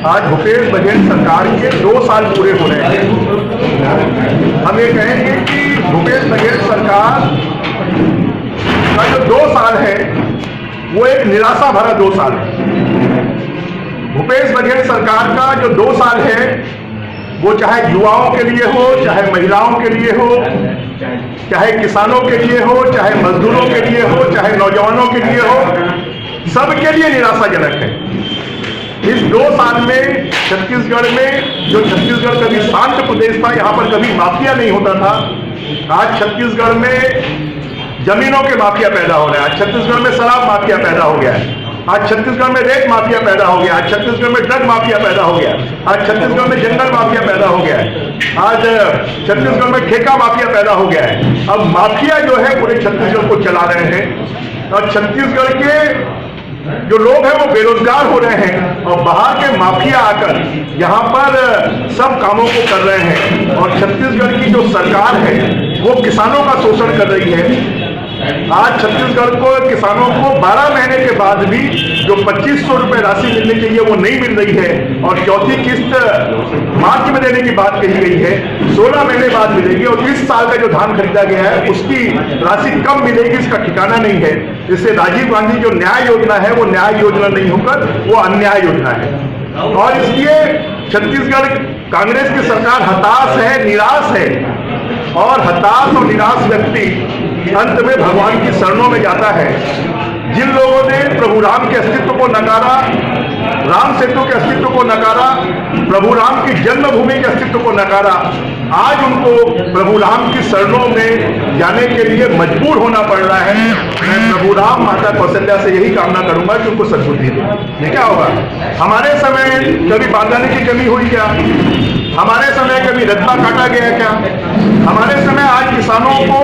आज भूपेश बघेल सरकार के 2 साल पूरे हो रहे हैं। हम ये कहेंगे कि भूपेश बघेल सरकार का जो 2 साल है वो एक निराशा भरा 2 साल है। भूपेश बघेल सरकार का जो 2 साल है वो चाहे युवाओं के लिए हो, चाहे महिलाओं के लिए हो, चाहे किसानों के लिए हो, चाहे मजदूरों के लिए हो, चाहे नौजवानों के लिए हो, सबके लिए निराशाजनक है। इस 2 साल में छत्तीसगढ़ में, जो छत्तीसगढ़ कभी शांत प्रदेश था, यहाँ पर कभी माफिया नहीं होता था, आज छत्तीसगढ़ में जमीनों के माफिया पैदा हो रहे हैं। आज छत्तीसगढ़ में शराब माफिया पैदा हो गया है। आज छत्तीसगढ़ में रेत माफिया पैदा हो गया। आज छत्तीसगढ़ में ड्रग माफिया पैदा हो गया। आज छत्तीसगढ़ में जंगल माफिया पैदा हो गया है। आज छत्तीसगढ़ में ठेका माफिया पैदा हो गया है। अब माफिया जो है पूरे छत्तीसगढ़ को चला रहे हैं और छत्तीसगढ़ के जो लोग हैं वो बेरोजगार हो रहे हैं और बाहर के माफिया आकर यहाँ पर सब कामों को कर रहे हैं और छत्तीसगढ़ की जो सरकार है वो किसानों का शोषण कर रही है। आज छत्तीसगढ़ को किसानों को 12 महीने के बाद भी जो 2500 रुपए राशि मिलनी चाहिए वो नहीं मिल रही है और चौथी किस्त मार्च में देने की बात कही गई है, 16 महीने बाद मिलेगी और इस साल का जो धान खरीदा गया है उसकी राशि कब मिलेगी इसका ठिकाना नहीं है। इससे राजीव गांधी जो न्याय योजना है वो न्याय योजना नहीं होकर वो अन्याय योजना है और इसलिए छत्तीसगढ़ कांग्रेस की सरकार हताश है, निराश है और हताश और निराश व्यक्ति अंत में भगवान की शरणों में जाता है। जिन लोगों ने प्रभु राम के अस्तित्व को नकारा, राम सेतु के अस्तित्व को नकारा, प्रभु राम की जन्मभूमि के अस्तित्व को नकारा, आज उनको प्रभु राम की शरणों में जाने के लिए मजबूर होना पड़ रहा है। मैं प्रभु राम माता कौशल्या से यही कामना करूंगा कि उनको सद्बुद्धि दे। क्या होगा? हमारे समय कभी बारदाने की कमी हुई क्या? हमारे समय कभी रत्ता काटा गया क्या? हमारे समय आज किसानों को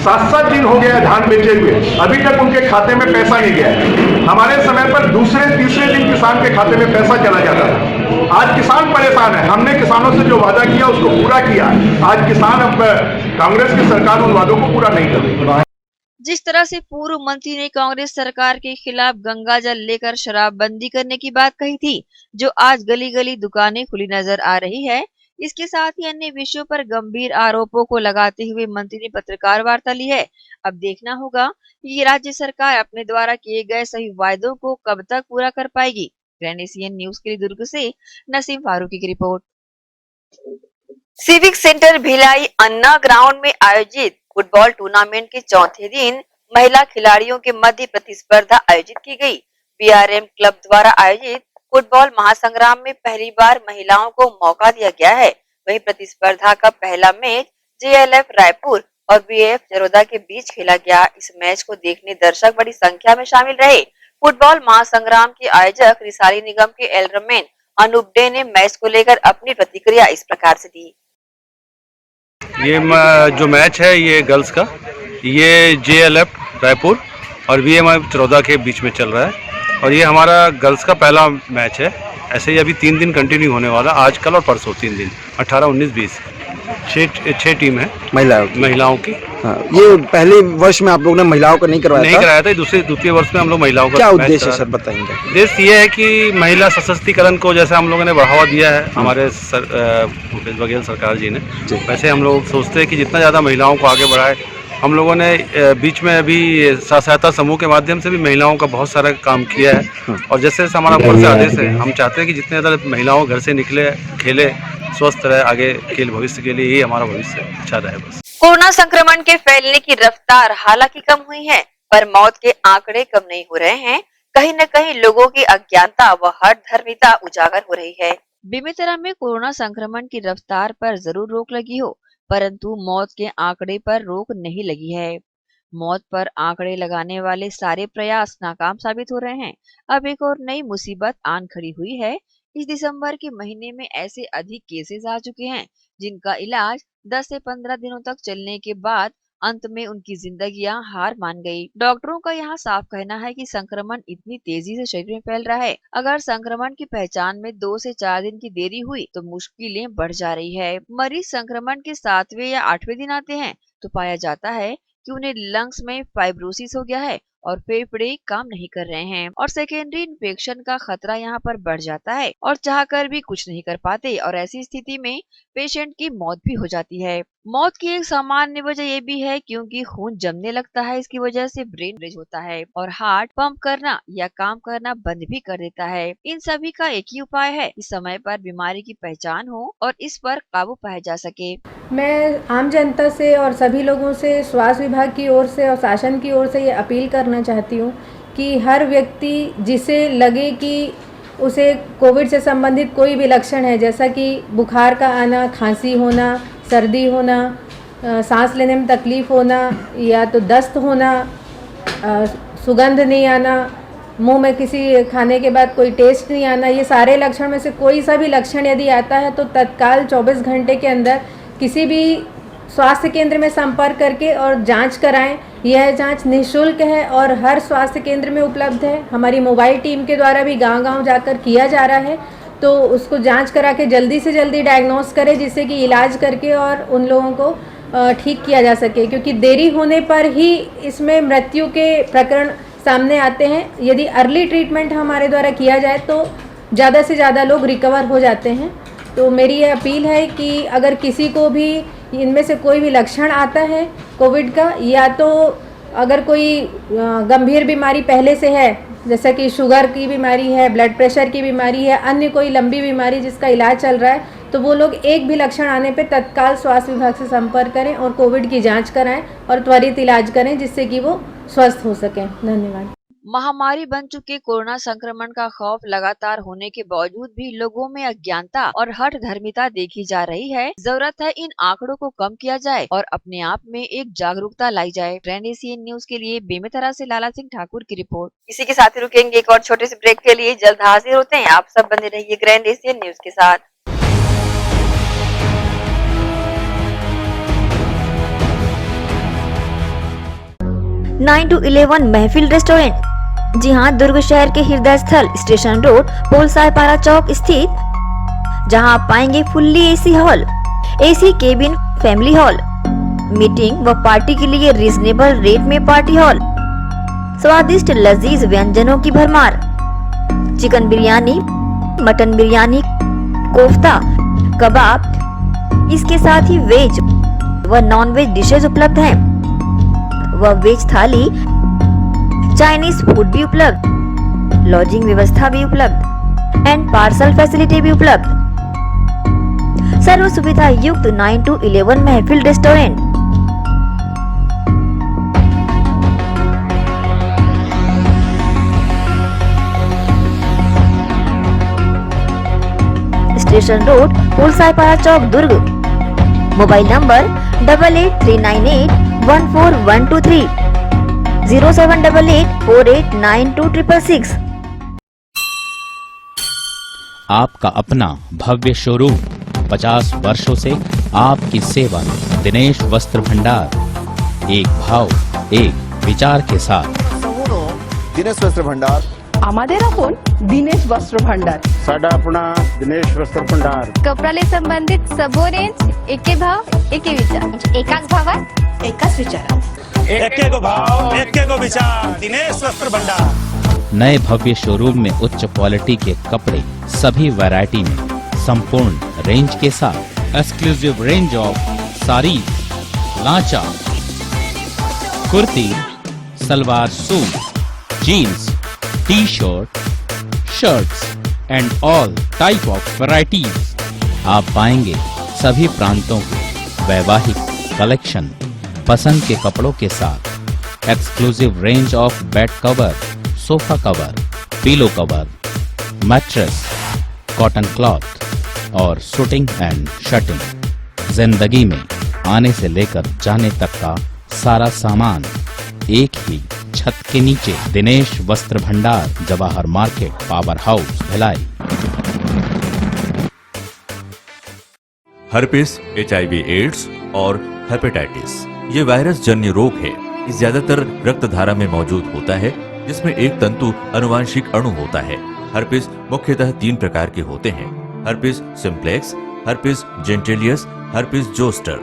7-7 दिन हो गया धान बेचे हुए, अभी तक उनके खाते में पैसा नहीं गया है। हमारे समय पर दूसरे तीसरे दिन किसान के खाते में पैसा चला जाता था। आज किसान परेशान है। हमने किसानों से जो वादा किया उसको पूरा किया, आज किसान अब कांग्रेस की सरकार उन वादों को पूरा नहीं कर रही। जिस तरह से पूर्व मंत्री ने कांग्रेस सरकार के खिलाफ गंगा जल लेकर शराबबंदी करने की बात कही थी, जो आज गली गली दुकानें खुली नजर आ रही है, इसके साथ ही अन्य विषयों पर गंभीर आरोपों को लगाते हुए मंत्री ने पत्रकार वार्ता ली है। अब देखना होगा कि राज्य सरकार अपने द्वारा किए गए सही वायदों को कब तक पूरा कर पाएगी। ग्रैंड एशियन न्यूज के लिए दुर्ग से नसीम फारूकी की रिपोर्ट। सिविक सेंटर भिलाई अन्ना ग्राउंड में आयोजित फुटबॉल टूर्नामेंट के चौथे दिन महिला खिलाड़ियों के मध्य प्रतिस्पर्धा आयोजित की गई। बीआरएम क्लब द्वारा आयोजित फुटबॉल महासंग्राम में पहली बार महिलाओं को मौका दिया गया है। वहीं प्रतिस्पर्धा का पहला मैच जेएलएफ रायपुर और बीएफ जरोदा के बीच खेला गया। इस मैच को देखने दर्शक बड़ी संख्या में शामिल रहे। फुटबॉल महासंग्राम के आयोजक रिसाली निगम के एल्डरमैन अनूप डे ने मैच को लेकर अपनी प्रतिक्रिया इस प्रकार से दी। ये जो मैच है ये गर्ल्स का, ये जेएलएफ रायपुर और बीएमएफ चरौदा के बीच में चल रहा है और ये हमारा गर्ल्स का पहला मैच है। ऐसे ही अभी 3 दिन कंटिन्यू होने वाला, आज कल और परसों 3 दिन, 18, 19, 20 6 टीम है महिलाओं की। हाँ, ये पहले वर्ष में आप लोगों ने महिलाओं को नहीं कराया था? द्वितीय वर्ष में हम लोग महिलाओं का। क्या उद्देश्य है सर, बताएंगे? उद्देश्य ये है कि महिला सशक्तिकरण को जैसे हम लोगों ने बढ़ावा दिया है हमारे भूपेश बघेल सरकार जी ने, वैसे हम लोग सोचते हैं कि जितना ज़्यादा महिलाओं को आगे बढ़ाए। हम लोगों ने बीच में अभी सहायता समूह के माध्यम से भी महिलाओं का बहुत सारा काम किया है और जैसे हमारा ऊपर से आदेश है, हम चाहते हैं कि जितने ज़्यादा महिलाओं घर से निकले, खेले, स्वस्थ रहे, आगे खेल भविष्य के लिए, ये हमारा भविष्य अच्छा रहे बस। कोरोना संक्रमण के फैलने की रफ्तार हालांकि कम हुई है, पर मौत के आंकड़े कम नहीं हो रहे हैं। कहीं न कहीं लोगों की अज्ञानता व हठधर्मिता उजागर हो रही है। बेमेतरा में कोरोना संक्रमण की रफ्तार पर जरूर रोक लगी हो, परंतु मौत के आंकड़े पर रोक नहीं लगी है। मौत पर आंकड़े लगाने वाले सारे प्रयास नाकाम साबित हो रहे हैं। अब एक और नई मुसीबत आन खड़ी हुई है। इस दिसंबर के महीने में ऐसे अधिक केसेस आ चुके हैं जिनका इलाज 10 से 15 दिनों तक चलने के बाद अंत में उनकी जिंदगियां हार मान गई। डॉक्टरों का यहाँ साफ कहना है कि संक्रमण इतनी तेजी से शरीर में फैल रहा है, अगर संक्रमण की पहचान में 2 से 4 दिन की देरी हुई तो मुश्किलें बढ़ जा रही है। मरीज संक्रमण के 7वें या 8वें दिन आते हैं तो पाया जाता है कि उन्हें लंग्स में फाइब्रोसिस हो गया है और फेफड़े काम नहीं कर रहे हैं और सेकेंडरी इन्फेक्शन का खतरा यहाँ पर बढ़ जाता है और चाहकर भी कुछ नहीं कर पाते और ऐसी स्थिति में पेशेंट की मौत भी हो जाती है। मौत की एक सामान्य वजह ये भी है क्योंकि खून जमने लगता है, इसकी वजह से ब्रेन हemorrhage होता है और हार्ट पंप करना या काम करना बंद भी कर देता है। इन सभी का एक ही उपाय है कि समय पर बीमारी की पहचान हो और इस पर काबू पाया जा सके। मैं आम जनता से और सभी लोगों से स्वास्थ्य विभाग की ओर से और शासन की ओर से ये अपील करना चाहती हूँ कि हर व्यक्ति जिसे लगे कि उसे कोविड से संबंधित कोई भी लक्षण है, जैसा कि बुखार का आना, खांसी होना, सर्दी होना, सांस लेने में तकलीफ़ होना या तो दस्त होना, सुगंध नहीं आना, मुंह में किसी खाने के बाद कोई टेस्ट नहीं आना, ये सारे लक्षण में से कोई सा भी लक्षण यदि आता है तो तत्काल 24 घंटे के अंदर किसी भी स्वास्थ्य केंद्र में संपर्क करके और जांच कराएं यह जांच निःशुल्क है और हर स्वास्थ्य केंद्र में उपलब्ध है। हमारी मोबाइल टीम के द्वारा भी गांव-गांव जाकर किया जा रहा है, तो उसको जांच करा के जल्दी से जल्दी डायग्नोस करें, जिससे कि इलाज करके और उन लोगों को ठीक किया जा सके, क्योंकि देरी होने पर ही इसमें मृत्यु के प्रकरण सामने आते हैं। यदि अर्ली ट्रीटमेंट हमारे द्वारा किया जाए तो ज़्यादा से ज़्यादा लोग रिकवर हो जाते हैं। तो मेरी ये अपील है कि अगर किसी को भी इनमें से कोई भी लक्षण आता है कोविड का, या तो अगर कोई गंभीर बीमारी पहले से है, जैसा कि शुगर की बीमारी है, ब्लड प्रेशर की बीमारी है, अन्य कोई लंबी बीमारी जिसका इलाज चल रहा है, तो वो लोग एक भी लक्षण आने पे तत्काल स्वास्थ्य विभाग से संपर्क करें और कोविड की जांच कराएं और त्वरित इलाज करें, जिससे कि वो स्वस्थ हो सकें। धन्यवाद। महामारी बन चुके कोरोना संक्रमण का खौफ लगातार होने के बावजूद भी लोगों में अज्ञानता और हठ धर्मिता देखी जा रही है। जरूरत है इन आंकड़ों को कम किया जाए और अपने आप में एक जागरूकता लाई जाए। ग्रैंड एशियन न्यूज के लिए बेमेतरा से लाला सिंह ठाकुर की रिपोर्ट। इसी के साथ ही रुकेंगे एक और छोटे से ब्रेक के लिए, जल्द हाजिर होते हैं। आप सब बने रहिए ग्रैंड एशियन न्यूज के साथ। 9 to 11 महफिल रेस्टोरेंट। जी हाँ, दुर्ग शहर के हृदय स्थल स्टेशन रोड पोल सायपारा चौक स्थित, जहाँ आप पाएंगे fully AC hall, AC cabin, family hall, meeting व पार्टी के लिए रीजनेबल रेट में पार्टी हॉल, स्वादिष्ट लजीज व्यंजनों की भरमार, चिकन बिरयानी, मटन बिरयानी, कोफ्ता, कबाब, इसके साथ ही वेज व नॉन वेज डिशेज उपलब्ध हैं व वेज थाली, चाइनीज फूड भी उपलब्ध, लॉजिंग व्यवस्था भी उपलब्ध एंड पार्सल फैसिलिटी भी उपलब्ध। सर्व सुविधा युक्त 9 to 11 Mehfil restaurant. Station road पोल सायपारा चौक दुर्ग। Mobile number 8839814123 0788489266। आपका अपना भव्य शोरूम, 50 वर्षों से आपकी सेवा में दिनेश वस्त्र भंडार, एक भाव एक विचार के साथ। दिनेश वस्त्र भंडार আমাদের আপন दिनेश वस्त्र भंडार। साडा अपना दिनेश वस्त्र भंडार। कपडाले संबंधित सबो रेंज, एके भाव एके विचार, एकाच भावात एकाच विचारात, एके को भाव एके को विचार, दिनेश वस्त्र भंडार। नए भव्य शोरूम में उच्च क्वालिटी के कपड़े सभी वैरायटी में संपूर्ण रेंज के साथ। Exclusive range of sari, lancha, kurti, salwar suit, jeans, T-shirt, shirts and all type of varieties. आप पाएंगे सभी प्रांतों के वैवाहिक कलेक्शन पसंद के कपड़ों के साथ। Exclusive range of bed cover, sofa cover, pillow cover, mattress, cotton cloth और शूटिंग एंड शर्टिंग। जिंदगी में आने से लेकर जाने तक का सारा सामान एक ही छत के नीचे। दिनेश वस्त्र भंडार, Jawahar market, power house, Bhilai. Herpes, HIV AIDS और हेपेटाइटिस ये वायरस जन्य रोग है। ये ज्यादातर रक्त धारा में मौजूद होता है, जिसमें एक तंतु अनुवांशिक अणु होता है। हर्पिस मुख्यतः 3 प्रकार के होते हैं: herpes simplex, herpes genitalis, herpes zoster.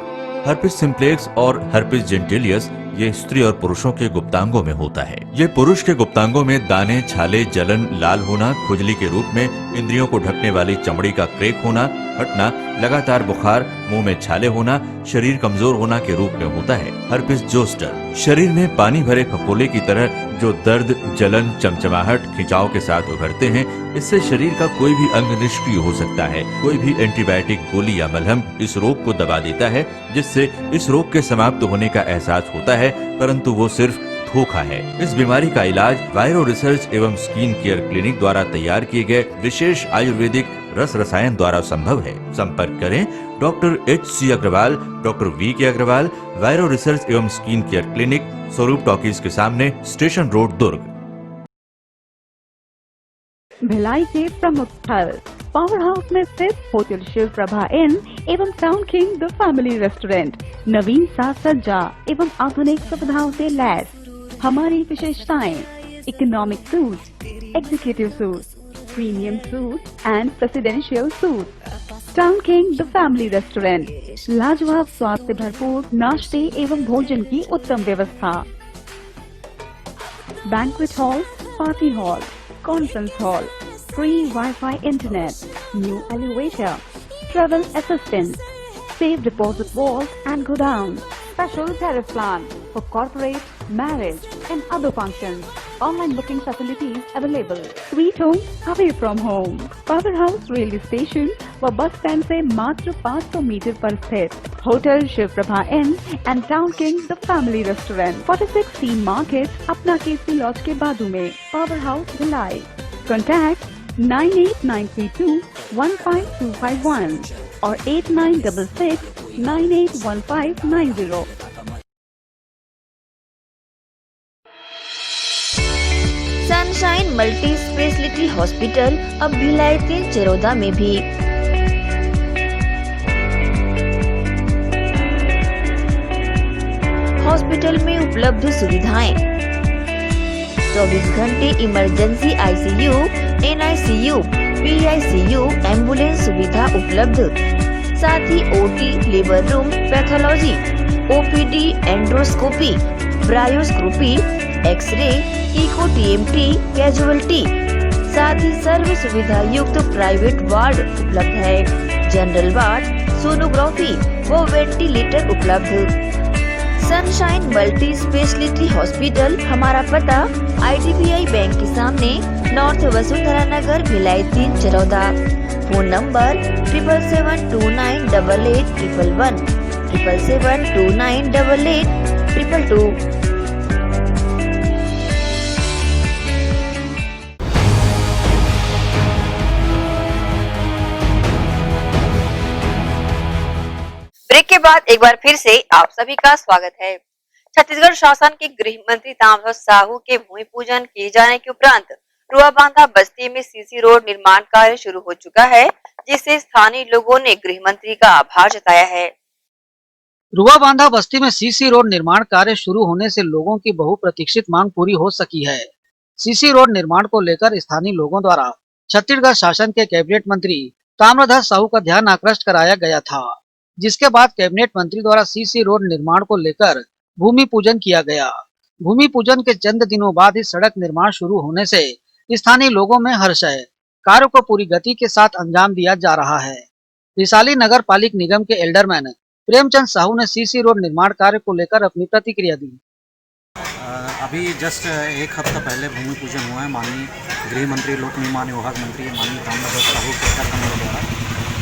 Herpes simplex और हर्पिस जेंटिलियस ये स्त्री और पुरुषों के गुप्तांगों में होता है। ये पुरुष के गुप्तांगों में दाने, छाले, जलन, लाल होना, खुजली के रूप में, इंद्रियों को ढकने वाली चमड़ी का क्रेक होना, फटना, लगातार बुखार, मुंह में छाले होना, शरीर कमजोर होना के रूप में होता है। हर्पिस जोस्टर शरीर में पानी भरे फफोले की तरह जो दर्द, जलन, चमचमाहट, खिंचाव के साथ उभरते हैं। इससे शरीर का कोई भी अंग निष्क्रिय हो सकता है। कोई भी एंटीबायोटिक, गोली या मलहम इस रोग को दबा देता है, जिससे इस रोग के समाप्त होने का एहसास होता है, परंतु वो सिर्फ धोखा है। इस बीमारी का इलाज वायरो रिसर्च एवं स्किन केयर क्लिनिक द्वारा तैयार किए गए विशेष आयुर्वेदिक रस रसायन द्वारा संभव है। संपर्क करें doctor HC Agrawal, doctor VK Agrawal, viro research एवं skin care clinic, Swaroop talkies के सामने, स्टेशन रोड, दुर्ग। भिलाई के प्रमुख स्थल पावर हाउस में स्थित होटल शिव प्रभा इन एवं town king the family restaurant नवीन साज सज्जा एवं आधुनिक सुविधाओं से लैस। हमारी विशेषताएं economic suite, executive suite, premium suite and presidential suite. Town king the family restaurant, लाजवाब स्वाद से भरपूर नाश्ते एवं भोजन की उत्तम व्यवस्था। Banquet hall, party hall, conference hall, free Wi-Fi internet, new elevator, travel assistance, safe deposit vault and godown, special tariff plan for corporate, marriage and other functions. Online booking facilities available. Sweet home away from home. Power House railway station व बस स्टैंड से मात्र 500 मीटर पर स्थित hotel Shiv Prabha inn and town king the family restaurant 46 C market अपना केसरी लॉज के बाजू में। Power house Bhilai. Contact 98932 15251 और 8966 981590। सनशाइन मल्टी स्पेशलिटी हॉस्पिटल अब भिलाई 3 चरोदा में भी। हॉस्पिटल में उपलब्ध सुविधाएं 24 घंटे emergency ICU, NICU, PICU, ambulance सुविधा उपलब्ध। साथ ही OT, labour room, pathology, OPD, endoscopy, bronchoscopy, X-ray, echo TMT, casualty, साथ ही सर्व सुविधा युक्त प्राइवेट वार्ड उपलब्ध है। जनरल वार्ड, सोनोग्राफी व वेंटिलेटर उपलब्ध। सनशाइन मल्टी स्पेशलिटी हॉस्पिटल, हमारा पता IDBI बैंक के सामने, north Vasundhara Nagar, Bhilai 3 Charoda. Phone number 7772988811 7772988822। Break के बाद एक बार फिर से आप सभी का स्वागत है। छत्तीसगढ़ शासन के गृह मंत्री ताम्रध्वज साहू के भूमि पूजन किए जाने के उपरांत रुआबांधा बस्ती में सीसी रोड निर्माण कार्य शुरू हो चुका है, जिससे स्थानीय लोगों ने गृह मंत्री का आभार जताया है। रुआबांधा बस्ती में सीसी रोड निर्माण कार्य शुरू होने से लोगों की बहुप्रतीक्षित मांग पूरी हो सकी है। सीसी रोड निर्माण को लेकर स्थानीय लोगों द्वारा छत्तीसगढ़ शासन के कैबिनेट मंत्री ताम्रध्वज साहू का ध्यान आकृष्ट कराया गया था, जिसके बाद कैबिनेट मंत्री द्वारा सीसी रोड निर्माण को लेकर भूमि पूजन किया गया। भूमि पूजन के चंद दिनों बाद ही सड़क निर्माण शुरू होने से स्थानीय लोगों में हर्ष है। कार्य को पूरी गति के साथ अंजाम दिया जा रहा है। रिसाली नगर पालिक निगम के एल्डरमैन प्रेमचंद साहू ने सीसी रोड निर्माण कार्य को लेकर अपनी प्रतिक्रिया दी। अभी जस्ट एक हफ्ता पहले भूमि पूजन हुआ है माननीय गृह मंत्री, लोक निर्माण विभाग मंत्री माननीय ताम्रध्वज साहू के द्वारा,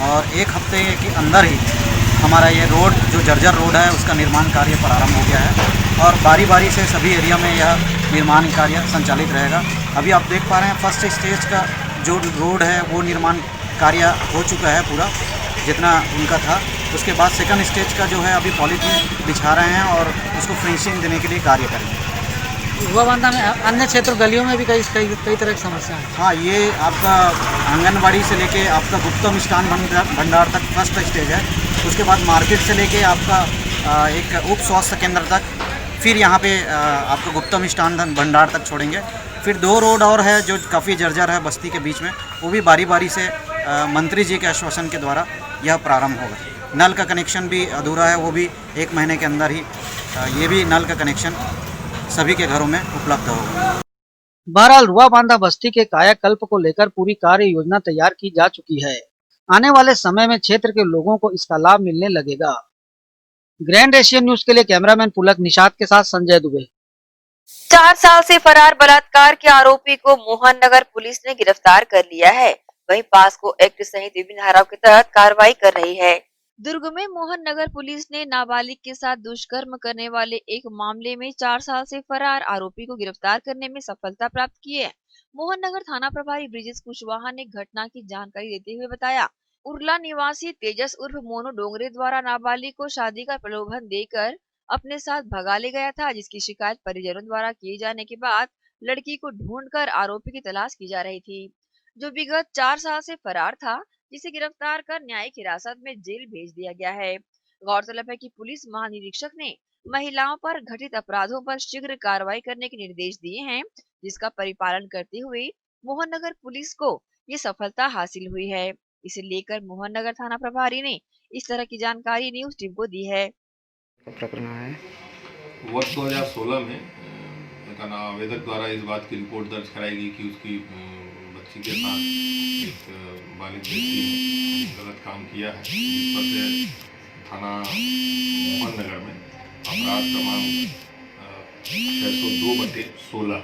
और एक हफ्ते के अंदर ही हमारा ये रोड जो जर्जर रोड है उसका निर्माण कार्य प्रारंभ हो गया है और बारी बारी से सभी एरिया में यह निर्माण कार्य संचालित रहेगा। अभी आप देख पा रहे हैं फर्स्ट स्टेज का जो रोड है वो निर्माण कार्य हो चुका है पूरा जितना उनका था। उसके बाद सेकंड स्टेज का जो है अभी पॉलीथीन बिछा रहे हैं और उसको फिनिशिंग देने के लिए कार्य करेंगे। रुआबांधा में अन्य क्षेत्र गलियों में भी कई तरह की समस्या है। हाँ, ये आपका आंगनबाड़ी से लेके आपका गुप्तम मिष्ठान भंडार तक फर्स्ट स्टेज है। उसके बाद मार्केट से लेके आपका एक उप स्वास्थ्य केंद्र तक, फिर यहाँ पे आपका गुप्तम मिष्ठान भंडार तक छोड़ेंगे। फिर 2 रोड और है जो काफ़ी जर्जर है बस्ती के बीच में, वो भी बारी बारी से मंत्री जी के आश्वासन के द्वारा यह प्रारंभ होगा। नल का कनेक्शन भी अधूरा है, वो भी 1 महीने के अंदर ही ये भी नल का कनेक्शन सभी के घरों में उपलब्ध होगा। बहरहाल रुआबांधा बस्ती के कायाकल्प को लेकर पूरी कार्य योजना तैयार की जा चुकी है। आने वाले समय में क्षेत्र के लोगों को इसका लाभ मिलने लगेगा। ग्रैंड एशियन न्यूज के लिए कैमरामैन पुलक निषाद के साथ संजय दुबे। 4 साल से फरार बलात्कार के आरोपी को मोहन नगर पुलिस ने गिरफ्तार कर लिया है। वहीं पास्को एक्ट सहित विभिन्न धाराओं के तहत कार्रवाई कर रही है। दुर्ग में मोहन नगर पुलिस ने नाबालिग के साथ दुष्कर्म करने वाले एक मामले में 4 साल से फरार आरोपी को गिरफ्तार करने में सफलता प्राप्त की है। मोहन नगर थाना प्रभारी ब्रिजेश कुशवाहा ने घटना की जानकारी देते हुए बताया, उर्ला निवासी तेजस उर्फ मोनू डोंगरे द्वारा नाबालिग को शादी का प्रलोभन देकर अपने साथ भगा ले गया था, जिसकी शिकायत परिजनों द्वारा किए जाने के बाद लड़की को ढूंढकर आरोपी की तलाश की जा रही थी। जो विगत 4 साल से फरार था, जिसे गिरफ्तार कर न्यायिक हिरासत में जेल भेज दिया गया है। गौरतलब है कि पुलिस महानिरीक्षक ने महिलाओं पर घटित अपराधों पर शीघ्र कार्रवाई करने के निर्देश दिए हैं, जिसका परिपालन करते हुए मोहन नगर पुलिस को ये सफलता हासिल हुई है। इसे लेकर मोहन नगर थाना प्रभारी ने इस तरह की जानकारी न्यूज टीम को दी है। प्रकरण है वर्ष 2016 में एक आवेदक द्वारा इस बात की रिपोर्ट दर्ज कराई गई कि उसकी बच्ची के साथ एक बालिग व्यक्ति ने गलत काम किया है, जिस पर से थाना मोहन नगर में अपराध क्रमांक 602/16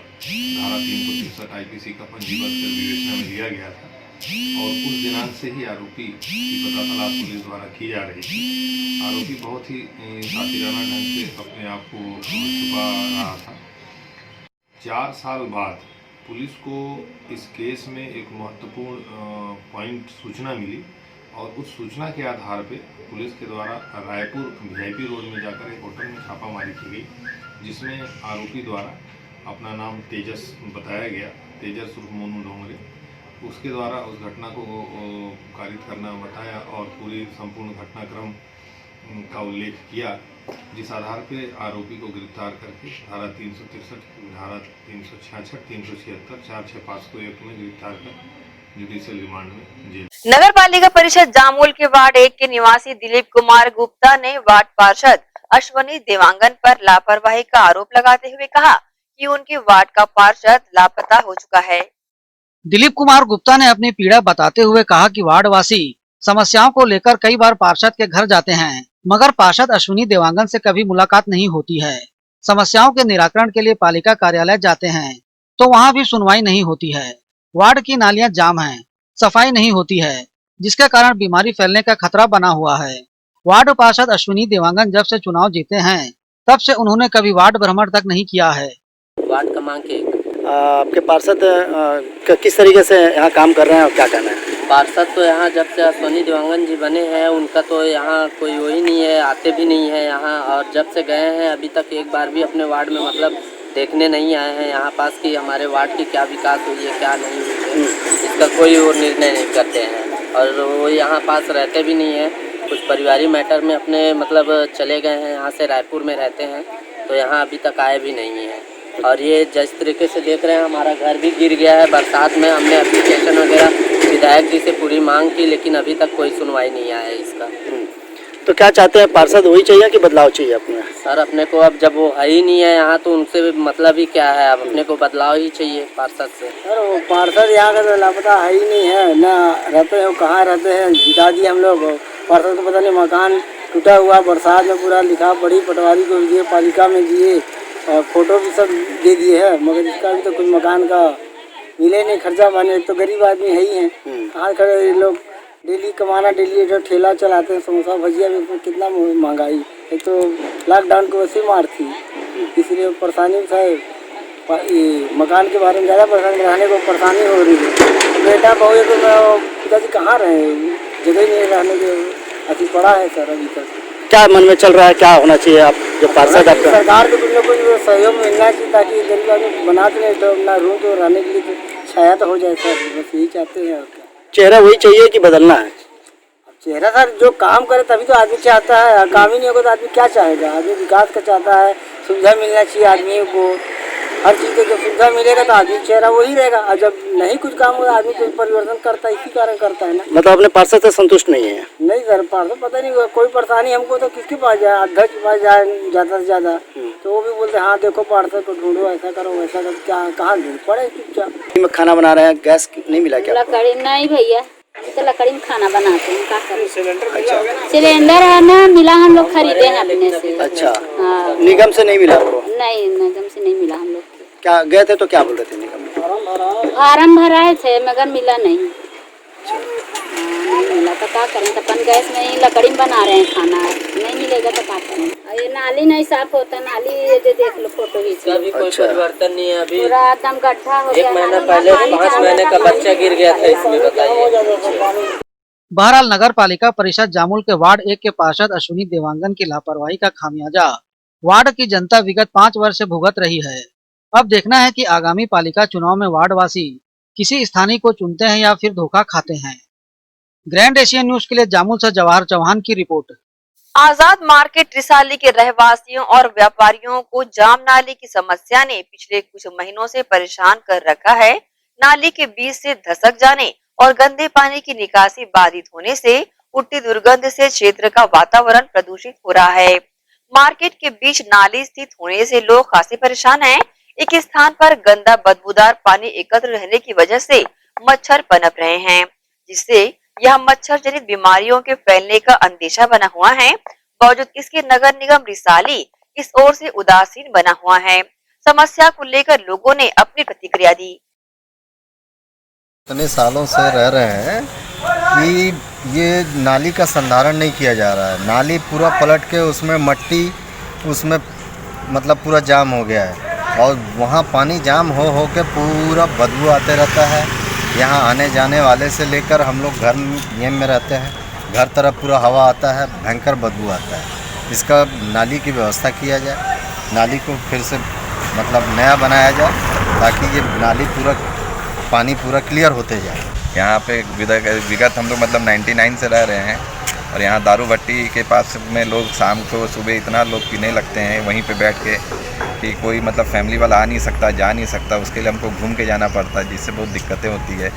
धारा 363 आईपीसी का पंजीबद्ध कर विवेचना में लिया गया था और उस दिनांक से ही आरोपी की पता तलाश पुलिस द्वारा की जा रही थी। आरोपी बहुत ही सातिराना ढंग से अपने आप को छुपा रहा था। 4 साल बाद पुलिस को इस केस में एक महत्वपूर्ण पॉइंट सूचना मिली और उस सूचना के आधार पे पुलिस के द्वारा रायपुर वीआईपी रोड में जाकर एक होटल में छापामारी की गई, जिसमें आरोपी द्वारा अपना नाम तेजस बताया गया, तेजस उर्फ मोनू डोंगरे। उसके द्वारा उस घटना को कारित करना बताया और पूरी संपूर्ण घटनाक्रम का उल्लेख किया, जिस आधार पे आरोपी को गिरफ्तार करके धारा 363, धारा 366, 376, 465 एक्ट में गिरफ्तार कर जुडिशियल रिमांड में जेल। नगर पालिका परिषद जामुल के वार्ड 1 के निवासी दिलीप कुमार गुप्ता ने वार्ड पार्षद अश्वनी देवांगन पर लापरवाही का आरोप लगाते हुए कहा कि उनके वार्ड का पार्षद लापता हो चुका है। दिलीप कुमार गुप्ता ने अपनी पीड़ा बताते हुए कहा कि वार्डवासी समस्याओं को लेकर कई बार पार्षद के घर जाते हैं, मगर पार्षद अश्विनी देवांगन से कभी मुलाकात नहीं होती है। समस्याओं के निराकरण के लिए पालिका कार्यालय जाते हैं तो वहां भी सुनवाई नहीं होती है। वार्ड की नालियां जाम हैं, सफाई नहीं होती है, जिसके कारण बीमारी फैलने का खतरा बना हुआ है। वार्ड पार्षद अश्विनी देवांगन जब से चुनाव जीते हैं तब से उन्होंने कभी वार्ड भ्रमण तक नहीं किया है। वार्ड क्रमांक 1 आपके पार्षद किस तरीके से यहाँ काम कर रहे हैं और क्या कहना है? पार्षद तो यहाँ जब से अश्विनी देवांगन जी बने हैं उनका तो यहाँ कोई वही नहीं है, आते भी नहीं है यहाँ, और जब से गए हैं अभी तक एक बार भी अपने वार्ड में मतलब देखने नहीं आए हैं यहाँ पास कि हमारे वार्ड की क्या विकास हुई है क्या नहीं हुई है, इसका कोई वो निर्णय नहीं करते हैं। और वो यहाँ पास रहते भी नहीं है, कुछ पारिवारिक मैटर में अपने मतलब चले गए हैं, यहाँ से रायपुर में रहते हैं, तो यहाँ अभी तक आए भी नहीं है। और ये जिस तरीके से देख रहे हैं हमारा घर भी गिर गया है बरसात में, हमने एप्लीकेशन वगैरह विधायक जी से पूरी मांग की लेकिन अभी तक कोई सुनवाई नहीं आया है इसका। तो क्या चाहते हैं, पार्षद वही चाहिए कि बदलाव चाहिए अपने? सर अपने को अब जब वो है ही नहीं है यहाँ तो उनसे मतलब ही क्या है, अब अपने को बदलाव ही चाहिए पार्षद से। सर वो पार्षद यहाँ का तो लापता है ही नहीं है, ना रहते हैं, कहाँ रहते हैं, जिता दिए हम लोग। पार्षद को पता नहीं मकान टूटा हुआ बरसात में पूरा लिखा पड़ी, पटवारी को दिए, पालिका में दिए, फोटो भी सब दे दिए है, मगर इसका भी तो कुछ मकान का मिले नहीं, खर्चा पानी। एक तो गरीब आदमी है ही है, कहाँ खड़े ये लोग डेली कमाना, डेली जो ठेला चलाते हैं समोसा भजिया में कितना महंगाई, एक तो लॉकडाउन को वैसे मार थी, इसलिए परेशानी था। मकान के बारे में ज़्यादा परेशानी, रहने को परेशानी हो रही है। बेटा बहू तो पिताजी कहाँ रहे, जगह ही नहीं रहने के, अभी पड़ा है सर। अभी तक क्या मन में चल रहा है, क्या होना चाहिए आप जो पार्षद आपका? सरकार को कुछ न कुछ सहयोग मिलना चाहिए ताकि गरीब आदमी बनाते नहीं तो अपना रूम तो रहने के लिए तो छाया तो हो जाए सर, बस यही चाहते हैं। चेहरा वही चाहिए कि बदलना है? चेहरा सर जो काम करे तभी तो आदमी चाहता है, काम ही नहीं होगा तो आदमी क्या चाहेगा? आदमी विकास का चाहता है, सुविधा मिलना चाहिए आदमी को, हर चीज़ की जब सुविधा मिलेगा तो आदमी चेहरा वही रहेगा, और जब नहीं कुछ काम होगा आदमी तो परिवर्तन करता है, इसी कारण करता है ना। मतलब अपने पार्षद से संतुष्ट नहीं है? नहीं सर, पार्षद पता नहीं कोई परेशानी हमको तो किसके पास जाए, अध्यक्ष के पास जाए ज़्यादा से ज़्यादा, तो वो भी बोलते हाँ देखो पार्षद को ढूंढो, ऐसा करो वैसा करो, क्या कहाँ ढूंढ पड़े चुपचाप। में खाना बना रहे हैं, गैस नहीं मिला क्या? लकड़ी नहीं भैया, तो लकड़ी में खाना बनाते हैं, क्या करें? सिलेंडर है ना, मिला हम लोग खरीदे हैं अपने से। अच्छा, निगम से नहीं मिला आपको? नहीं, निगम से नहीं मिला हम लोग। क्या गए थे तो क्या बोल रहे थे निगम में? फार्म भराए थे मगर मिला नहीं। नहीं मिला तो क्या करें, तो अपन गैस में ही लकड़ी में बना रहे हैं खाना, नहीं मिलेगा तो क्या करें? ये नाली नहीं साफ होता, नाली ये देख लो फोटो ही भी कोई परिवर्तन नहीं है अभी, पूरा एकदम गड्ढा हो गया। 1 महीना पहले 5 महीने का बच्चा गिर गया था इसमें, बताइए। बहरहाल नगर पालिका परिषद जामुल के वार्ड 1 के पार्षद अश्विनी देवांगन की लापरवाही का खामियाजा वार्ड की जनता विगत 5 वर्ष से भुगत रही है। अब देखना है कि आगामी पालिका चुनाव में वार्डवासी किसी स्थानीय को चुनते हैं या फिर धोखा खाते हैं। ग्रैंड एशियन न्यूज के लिए जामुल से जवाहर चौहान की रिपोर्ट। आजाद मार्केट रिसाली के रहवासियों और व्यापारियों को जाम नाली की समस्या ने पिछले कुछ महीनों से परेशान कर रखा है। नाली के बीच से धसक जाने और गंदे पानी की निकासी बाधित होने से उठती दुर्गंध से क्षेत्र का वातावरण प्रदूषित हो रहा है। मार्केट के बीच नाली स्थित होने से लोग खासे परेशान हैं। एक स्थान पर गंदा बदबूदार पानी एकत्र रहने की वजह से मच्छर पनप रहे हैं, जिससे यह मच्छर जनित बीमारियों के फैलने का अंदेशा बना हुआ है। बावजूद इसके नगर निगम रिसाली इस ओर से उदासीन बना हुआ है। समस्या को लेकर लोगों ने अपनी प्रतिक्रिया दी। इतने सालों से रह रहे हैं कि ये नाली का संधारण नहीं किया जा रहा है। नाली पूरा पलट के उसमें मट्टी उसमें मतलब पूरा जाम हो गया है और वहाँ पानी जाम हो के पूरा बदबू आते रहता है। यहाँ आने जाने वाले से लेकर हम लोग घर में रहते हैं, घर तरफ पूरा हवा आता है, भयंकर बदबू आता है। इसका नाली की व्यवस्था किया जाए, नाली को फिर से मतलब नया बनाया जाए ताकि ये नाली पूरा पानी पूरा क्लियर होते जाए। यहाँ पे विगत हम लोग मतलब 99 से रह रहे हैं और यहाँ दारू भट्टी के पास में लोग शाम को सुबह इतना लोग पीने लगते हैं वहीं पे बैठ के कि कोई मतलब फैमिली वाला आ नहीं सकता, जा नहीं सकता, उसके लिए हमको घूम के जाना पड़ता है, जिससे बहुत दिक्कतें होती है।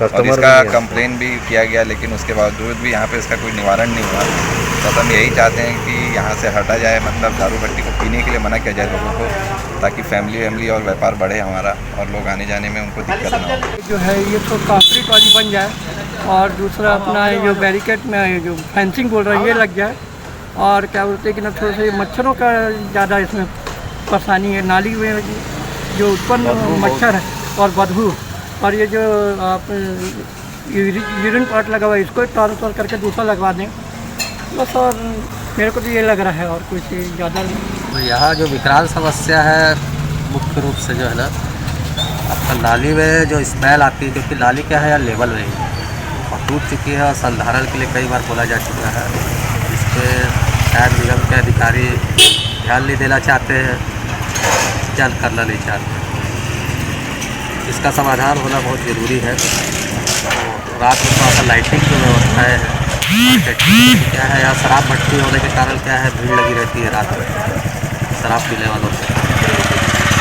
और इसका कंप्लेन भी किया गया लेकिन उसके बावजूद भी यहाँ पे इसका कोई निवारण नहीं हुआ। तो हम यही चाहते हैं कि यहाँ से हटा जाए, मतलब दारू भट्टी को पीने के लिए मना किया जाए लोगों को, ताकि फैमिली और व्यापार बढ़े हमारा और लोग आने जाने में उनको दिक्कत ना हो। जो है ये तो कंक्रीट वाली बन जाए और दूसरा अपना जो बैरिकेड में जो फेंसिंग बोल रहे हैं ये लग जाए और क्या बोलते हैं कि ना थोड़ा सा मच्छरों का ज़्यादा इसमें परेशानी है। नाली में जो उत्पन्न मच्छर है और बदबू और ये जो आप यूरिन पार्ट लगा हुआ है इसको ट्रांसफर करके दूसरा लगवा दें बस। और मेरे को तो ये लग रहा है और कुछ ज़्यादा नहीं। तो यहाँ जो विकराल समस्या है मुख्य रूप से जो है ना आपका नाली में जो स्मेल आती है, क्योंकि नाली क्या है यार लेवल नहीं और टूट चुकी है और संधारण के लिए कई बार बोला जा चुका है। इस पर शायद निगम के अधिकारी ध्यान नहीं देना चाहते हैं, ध्यान करना नहीं चाहते। इसका समाधान होना बहुत ज़रूरी है। तो रात में थोड़ा सा लाइटिंग की व्यवस्था है। क्या है यहाँ शराब भट्टी होने के कारण क्या है भीड़ लगी रहती है रात में शराब पीने वालों से,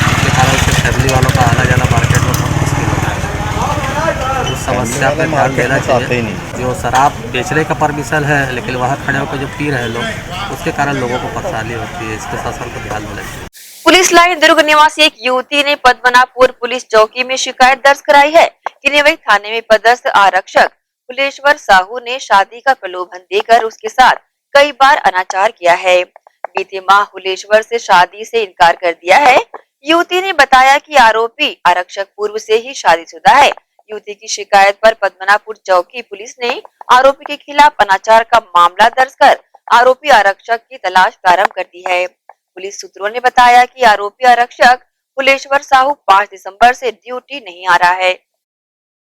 इसके कारण से फैमिली वालों का आना जाना मार्केट में बहुत मुश्किल होता है। उस समस्या पर ध्यान देना चाहिए। जो शराब बेचने का परमिशन है लेकिन वहाँ खड़े होकर जो पी रहे लोग उसके कारण लोगों को परेशानी होती है। इसके शासन को ध्यान देना चाहिए। पुलिस लाइन दुर्ग निवासी एक युवती ने पद्मनाभपुर पुलिस चौकी में शिकायत दर्ज कराई है कि निवई थाने में पदस्थ आरक्षक फुलेश्वर साहू ने शादी का प्रलोभन देकर उसके साथ कई बार अनाचार किया है। बीते माह फुलेश्वर से शादी से इनकार कर दिया है। युवती ने बताया कि आरोपी आरक्षक पूर्व से ही शादीशुदा है। युवती की शिकायत पर पद्मनाभपुर चौकी पुलिस ने आरोपी के खिलाफ अनाचार का मामला दर्ज कर आरोपी आरक्षक की तलाश प्रारंभ कर दी है। पुलिस सूत्रों ने बताया कि आरोपी आरक्षक फुलेश्वर साहू 5 दिसंबर से ड्यूटी नहीं आ रहा है।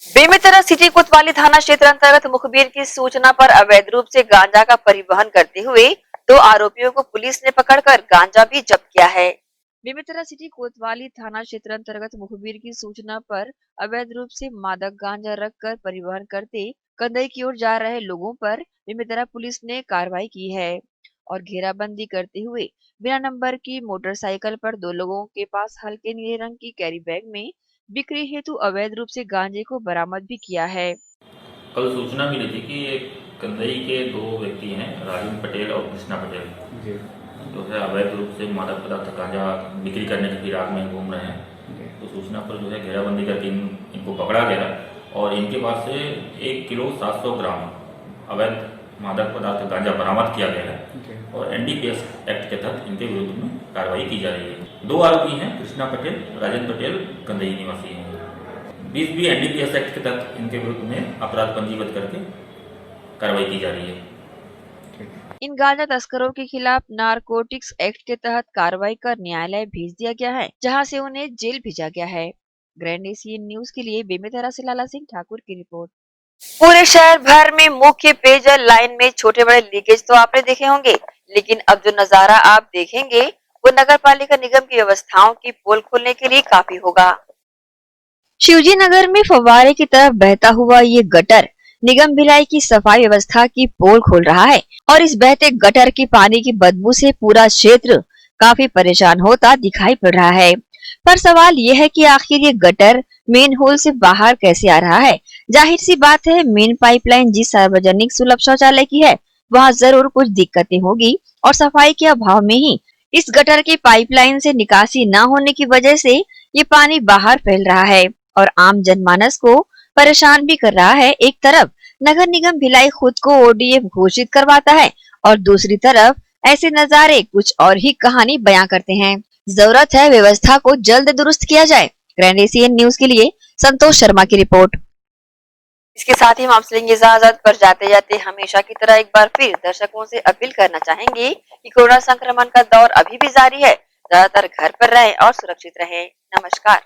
बेमेतरा सिटी कोतवाली थाना क्षेत्र अंतर्गत मुखबिर की सूचना पर अवैध रूप से गांजा का परिवहन करते हुए 2 आरोपियों को पुलिस ने पकड़कर गांजा भी जब्त किया है। बेमेतरा सिटी कोतवाली थाना क्षेत्र अंतर्गत मुखबिर की सूचना पर अवैध रूप से मादक गांजा रखकर परिवहन करते कंदई की ओर जा रहे लोगों पर बेमेतरा पुलिस ने कार्रवाई की है और घेराबंदी करते हुए बिना नंबर की मोटरसाइकिल पर 2 लोगों के पास हल्के नीले रंग की कैरी बैग में बिक्री हेतु अवैध रूप से गांजे को बरामद भी किया है। कल सूचना मिली थी कि एक कंदई के 2 व्यक्ति हैं, राजीव पटेल और कृष्णा पटेल, जो है अवैध रूप से मादक पदार्थ गांजा बिक्री करने के फिराक में घूम रहे हैं। तो सूचना पर जो है घेराबंदी करके इनको पकड़ा गया और इनके पास से 1 किलो 700 ग्राम अवैध मादक पदार्थ गांजा बरामद किया गया है और NDPS एक्ट के तहत इनके विरुद्ध में कार्रवाई की जा रही है। 2 आरोपी हैं, कृष्णा पटेल, राजेंद्र पटेल, कंदई निवासी हैं। 20 NDPS एक्ट के तहत इनके विरुद्ध में अपराध पंजीबद्ध करके कार्रवाई की जा रही है। इन गांजा तस्करों के खिलाफ नारकोटिक्स एक्ट के तहत कार्रवाई कर न्यायालय भेज दिया गया है, जहां से उन्हें जेल भेजा गया है। ग्रैंड एशियन न्यूज के लिए बेमेतरा से लाला सिंह ठाकुर की रिपोर्ट। पूरे शहर भर में मुख्य पेयजल लाइन में छोटे बड़े लीकेज तो आपने देखे होंगे, लेकिन अब जो नजारा आप देखेंगे वो नगर पालिका निगम की व्यवस्थाओं की पोल खोलने के लिए काफी होगा। शिवजी नगर में फव्वारे की तरफ बहता हुआ ये गटर निगम भिलाई की सफाई व्यवस्था की पोल खोल रहा है और इस बहते गटर की पानी की बदबू से पूरा क्षेत्र काफी परेशान होता दिखाई पड़ रहा है। पर सवाल ये है कि आखिर ये गटर मेन होल से बाहर कैसे आ रहा है। जाहिर सी बात है, मेन पाइपलाइन जिस सार्वजनिक सुलभ शौचालय की है वहाँ जरूर कुछ दिक्कतें होगी और सफाई के अभाव में ही इस गटर की पाइपलाइन से निकासी न होने की वजह से ये पानी बाहर फैल रहा है और आम जनमानस को परेशान भी कर रहा है। एक तरफ नगर निगम भिलाई खुद को ओडीएफ घोषित करवाता है और दूसरी तरफ ऐसे नजारे कुछ और ही कहानी बयां करते हैं। जरूरत है व्यवस्था को जल्द दुरुस्त किया जाए। ग्रैंड एशियन न्यूज के लिए संतोष शर्मा की रिपोर्ट। इसके साथ ही हम आपसे लेंगे इजाजत, पर जाते जाते हमेशा की तरह एक बार फिर दर्शकों से अपील करना चाहेंगे कि कोरोना संक्रमण का दौर अभी भी जारी है। ज्यादातर घर पर रहें और सुरक्षित रहें। नमस्कार।